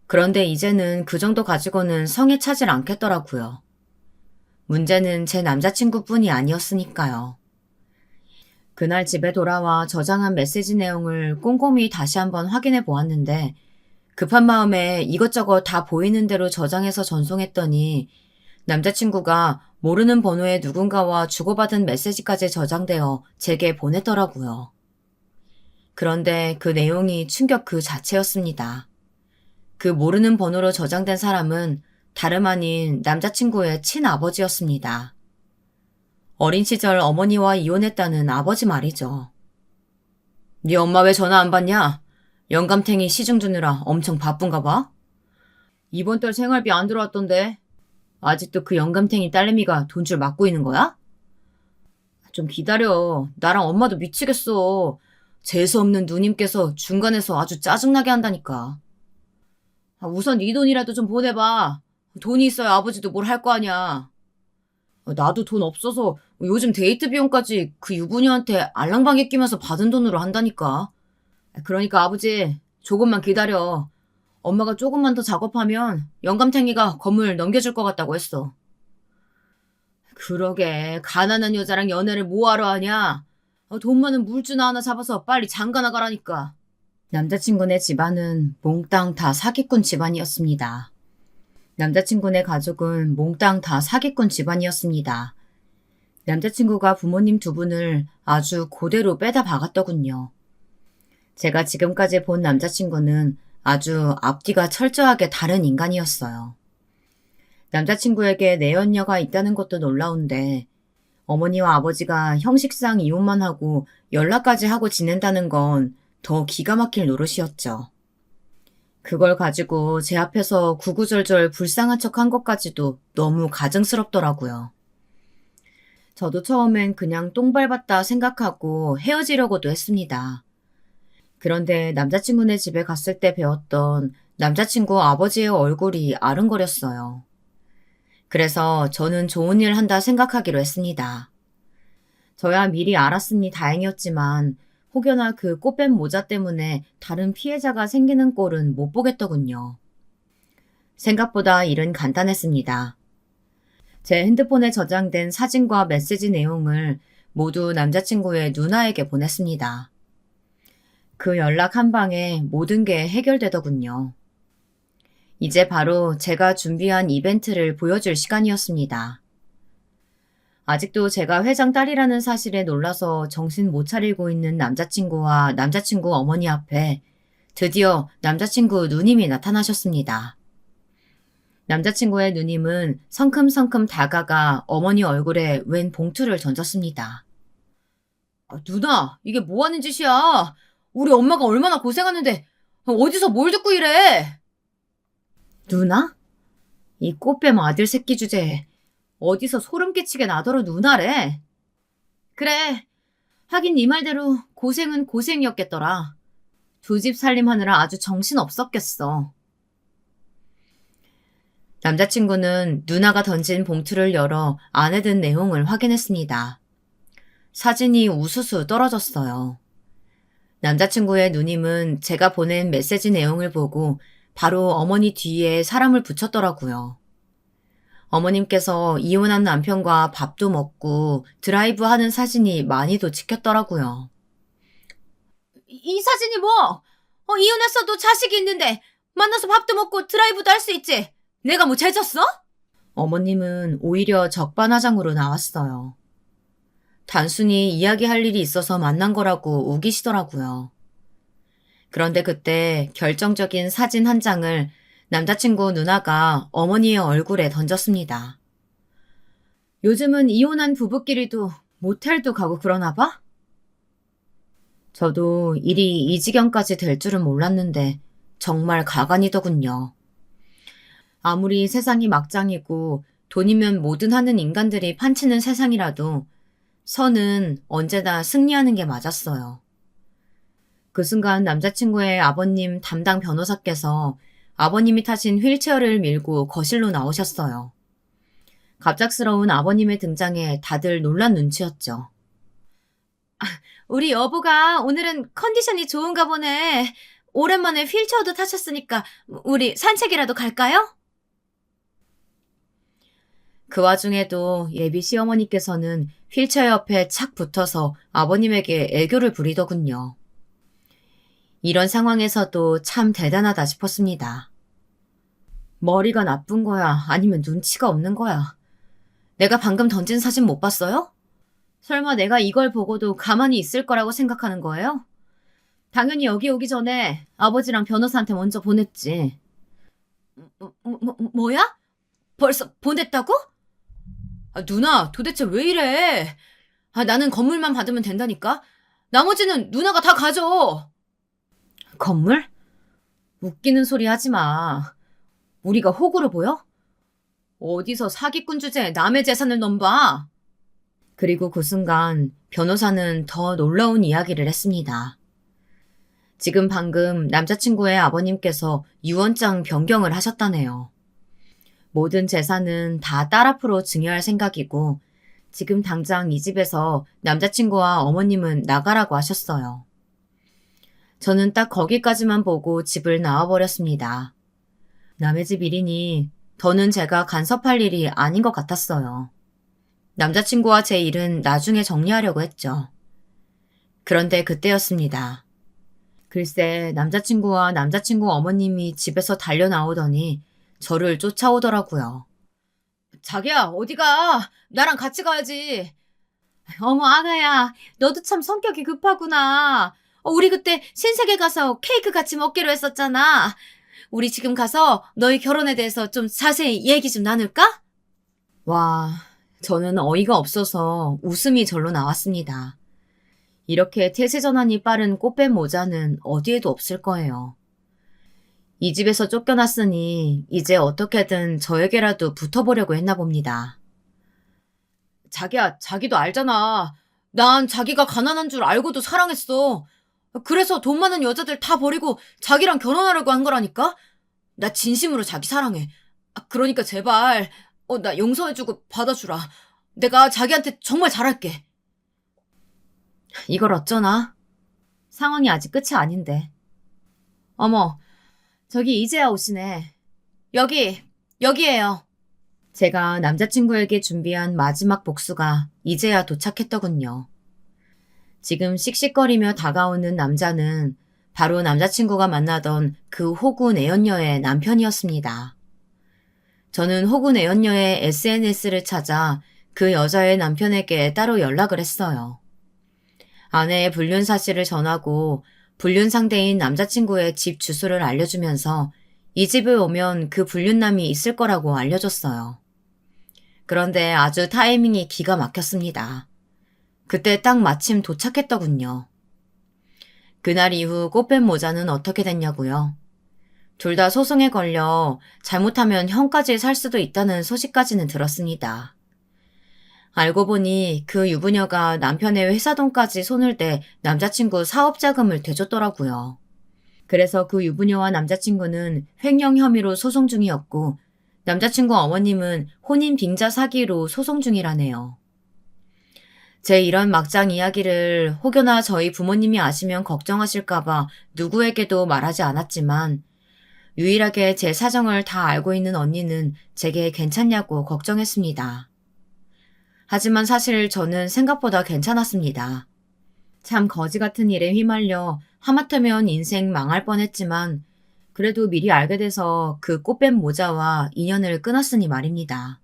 그런데 이제는 그 정도 가지고는 성에 차질 않겠더라고요. 문제는 제 남자친구뿐이 아니었으니까요. 그날 집에 돌아와 저장한 메시지 내용을 꼼꼼히 다시 한번 확인해 보았는데 급한 마음에 이것저것 다 보이는 대로 저장해서 전송했더니 남자친구가 모르는 번호의 누군가와 주고받은 메시지까지 저장되어 제게 보냈더라고요. 그런데 그 내용이 충격 그 자체였습니다. 그 모르는 번호로 저장된 사람은 다름 아닌 남자친구의 친아버지였습니다. 어린 시절 어머니와 이혼했다는 아버지 말이죠. 네 엄마 왜 전화 안 받냐? 영감탱이 시중 주느라 엄청 바쁜가 봐? 이번 달 생활비 안 들어왔던데. 아직도 그 영감탱이 딸내미가 돈줄 맞고 있는 거야? 좀 기다려. 나랑 엄마도 미치겠어. 재수없는 누님께서 중간에서 아주 짜증나게 한다니까. 우선 네 돈이라도 좀 보내봐. 돈이 있어야 아버지도 뭘 할 거 아니야. 나도 돈 없어서 요즘 데이트 비용까지 그 유부녀한테 알랑방에 끼면서 받은 돈으로 한다니까. 그러니까 아버지 조금만 기다려. 엄마가 조금만 더 작업하면 영감탱이가 건물 넘겨줄 것 같다고 했어. 그러게 가난한 여자랑 연애를 뭐하러 하냐. 돈 많은 물주나 하나 잡아서 빨리 장가 나가라니까. 남자친구네 집안은 몽땅 다 사기꾼 집안이었습니다. 남자친구네 가족은 몽땅 다 사기꾼 집안이었습니다. 남자친구가 부모님 두 분을 아주 그대로 빼다 박았더군요. 제가 지금까지 본 남자친구는 아주 앞뒤가 철저하게 다른 인간이었어요. 남자친구에게 내연녀가 있다는 것도 놀라운데 어머니와 아버지가 형식상 이혼만 하고 연락까지 하고 지낸다는 건 더 기가 막힐 노릇이었죠. 그걸 가지고 제 앞에서 구구절절 불쌍한 척한 것까지도 너무 가증스럽더라고요. 저도 처음엔 그냥 똥 밟았다 생각하고 헤어지려고도 했습니다. 그런데 남자친구네 집에 갔을 때 배웠던 남자친구 아버지의 얼굴이 아른거렸어요. 그래서 저는 좋은 일 한다 생각하기로 했습니다. 저야 미리 알았으니 다행이었지만 혹여나 그 꽃뱀 모자 때문에 다른 피해자가 생기는 꼴은 못 보겠더군요. 생각보다 일은 간단했습니다. 제 핸드폰에 저장된 사진과 메시지 내용을 모두 남자친구의 누나에게 보냈습니다. 그 연락 한 방에 모든 게 해결되더군요. 이제 바로 제가 준비한 이벤트를 보여줄 시간이었습니다. 아직도 제가 회장 딸이라는 사실에 놀라서 정신 못 차리고 있는 남자친구와 남자친구 어머니 앞에 드디어 남자친구 누님이 나타나셨습니다. 남자친구의 누님은 성큼성큼 다가가 어머니 얼굴에 웬 봉투를 던졌습니다. 누나, 이게 뭐 하는 짓이야? 우리 엄마가 얼마나 고생하는데 어디서 뭘 듣고 이래? 누나? 이 꽃뱀 아들 새끼 주제에 어디서 소름 끼치게 나더러 누나래? 그래, 하긴 네 말대로 고생은 고생이었겠더라. 두 집 살림하느라 아주 정신 없었겠어. 남자친구는 누나가 던진 봉투를 열어 안에 든 내용을 확인했습니다. 사진이 우수수 떨어졌어요. 남자친구의 누님은 제가 보낸 메시지 내용을 보고 바로 어머니 뒤에 사람을 붙였더라고요. 어머님께서 이혼한 남편과 밥도 먹고 드라이브 하는 사진이 많이도 찍혔더라고요. 이 사진이 뭐? 이혼했어도 자식이 있는데 만나서 밥도 먹고 드라이브도 할 수 있지. 내가 뭐 죄졌어? 어머님은 오히려 적반하장으로 나왔어요. 단순히 이야기할 일이 있어서 만난 거라고 우기시더라고요. 그런데 그때 결정적인 사진 한 장을 남자친구 누나가 어머니의 얼굴에 던졌습니다. 요즘은 이혼한 부부끼리도 모텔도 가고 그러나 봐? 저도 일이 이 지경까지 될 줄은 몰랐는데 정말 가관이더군요. 아무리 세상이 막장이고 돈이면 뭐든 하는 인간들이 판치는 세상이라도 선은 언제나 승리하는 게 맞았어요. 그 순간 남자친구의 아버님 담당 변호사께서 아버님이 타신 휠체어를 밀고 거실로 나오셨어요. 갑작스러운 아버님의 등장에 다들 놀란 눈치였죠. 우리 여보가 오늘은 컨디션이 좋은가 보네. 오랜만에 휠체어도 타셨으니까 우리 산책이라도 갈까요? 그 와중에도 예비 시어머니께서는 휠체어 옆에 착 붙어서 아버님에게 애교를 부리더군요. 이런 상황에서도 참 대단하다 싶었습니다. 머리가 나쁜 거야? 아니면 눈치가 없는 거야? 내가 방금 던진 사진 못 봤어요? 설마 내가 이걸 보고도 가만히 있을 거라고 생각하는 거예요? 당연히 여기 오기 전에 아버지랑 변호사한테 먼저 보냈지. 뭐야? 벌써 보냈다고? 누나, 도대체 왜 이래? 나는 건물만 받으면 된다니까? 나머지는 누나가 다 가져. 건물? 웃기는 소리 하지 마. 우리가 호구로 보여? 어디서 사기꾼 주제에 남의 재산을 넘봐? 그리고 그 순간 변호사는 더 놀라운 이야기를 했습니다. 지금 방금 남자친구의 아버님께서 유언장 변경을 하셨다네요. 모든 재산은 다 딸 앞으로 증여할 생각이고 지금 당장 이 집에서 남자친구와 어머님은 나가라고 하셨어요. 저는 딱 거기까지만 보고 집을 나와버렸습니다. 남의 집 일이니 더는 제가 간섭할 일이 아닌 것 같았어요. 남자친구와 제 일은 나중에 정리하려고 했죠. 그런데 그때였습니다. 글쎄 남자친구와 남자친구 어머님이 집에서 달려나오더니 저를 쫓아오더라고요. 자기야, 어디가? 나랑 같이 가야지. 어머, 아가야, 너도 참 성격이 급하구나. 우리 그때 신세계 가서 케이크 같이 먹기로 했었잖아. 우리 지금 가서 너희 결혼에 대해서 좀 자세히 얘기 좀 나눌까? 와, 저는 어이가 없어서 웃음이 절로 나왔습니다. 이렇게 태세 전환이 빠른 꽃뱀 모자는 어디에도 없을 거예요. 이 집에서 쫓겨났으니 이제 어떻게든 저에게라도 붙어보려고 했나 봅니다. 자기야, 자기도 알잖아. 난 자기가 가난한 줄 알고도 사랑했어. 그래서 돈 많은 여자들 다 버리고 자기랑 결혼하려고 한 거라니까? 나 진심으로 자기 사랑해. 그러니까 제발, 나 용서해주고 받아주라. 내가 자기한테 정말 잘할게. 이걸 어쩌나? 상황이 아직 끝이 아닌데. 어머, 저기 이제야 오시네. 여기에요. 제가 남자친구에게 준비한 마지막 복수가 이제야 도착했더군요. 지금 씩씩거리며 다가오는 남자는 바로 남자친구가 만나던 그 호구 내연녀의 남편이었습니다. 저는 호구 내연녀의 SNS를 찾아 그 여자의 남편에게 따로 연락을 했어요. 아내의 불륜 사실을 전하고 불륜 상대인 남자친구의 집 주소를 알려주면서 이 집에 오면 그 불륜남이 있을 거라고 알려줬어요. 그런데 아주 타이밍이 기가 막혔습니다. 그때 딱 마침 도착했더군요. 그날 이후 꽃뱀 모자는 어떻게 됐냐고요? 둘 다 소송에 걸려 잘못하면 형까지 살 수도 있다는 소식까지는 들었습니다. 알고 보니 그 유부녀가 남편의 회사 돈까지 손을 대 남자친구 사업 자금을 대줬더라고요. 그래서 그 유부녀와 남자친구는 횡령 혐의로 소송 중이었고 남자친구 어머님은 혼인 빙자 사기로 소송 중이라네요. 제 이런 막장 이야기를 혹여나 저희 부모님이 아시면 걱정하실까봐 누구에게도 말하지 않았지만 유일하게 제 사정을 다 알고 있는 언니는 제게 괜찮냐고 걱정했습니다. 하지만 사실 저는 생각보다 괜찮았습니다. 참 거지 같은 일에 휘말려 하마터면 인생 망할 뻔했지만 그래도 미리 알게 돼서 그 꽃뱀 모자와 인연을 끊었으니 말입니다.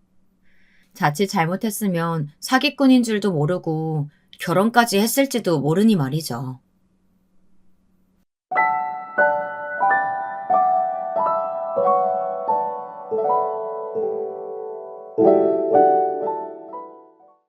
자칫 잘못했으면 사기꾼인 줄도 모르고 결혼까지 했을지도 모르니 말이죠.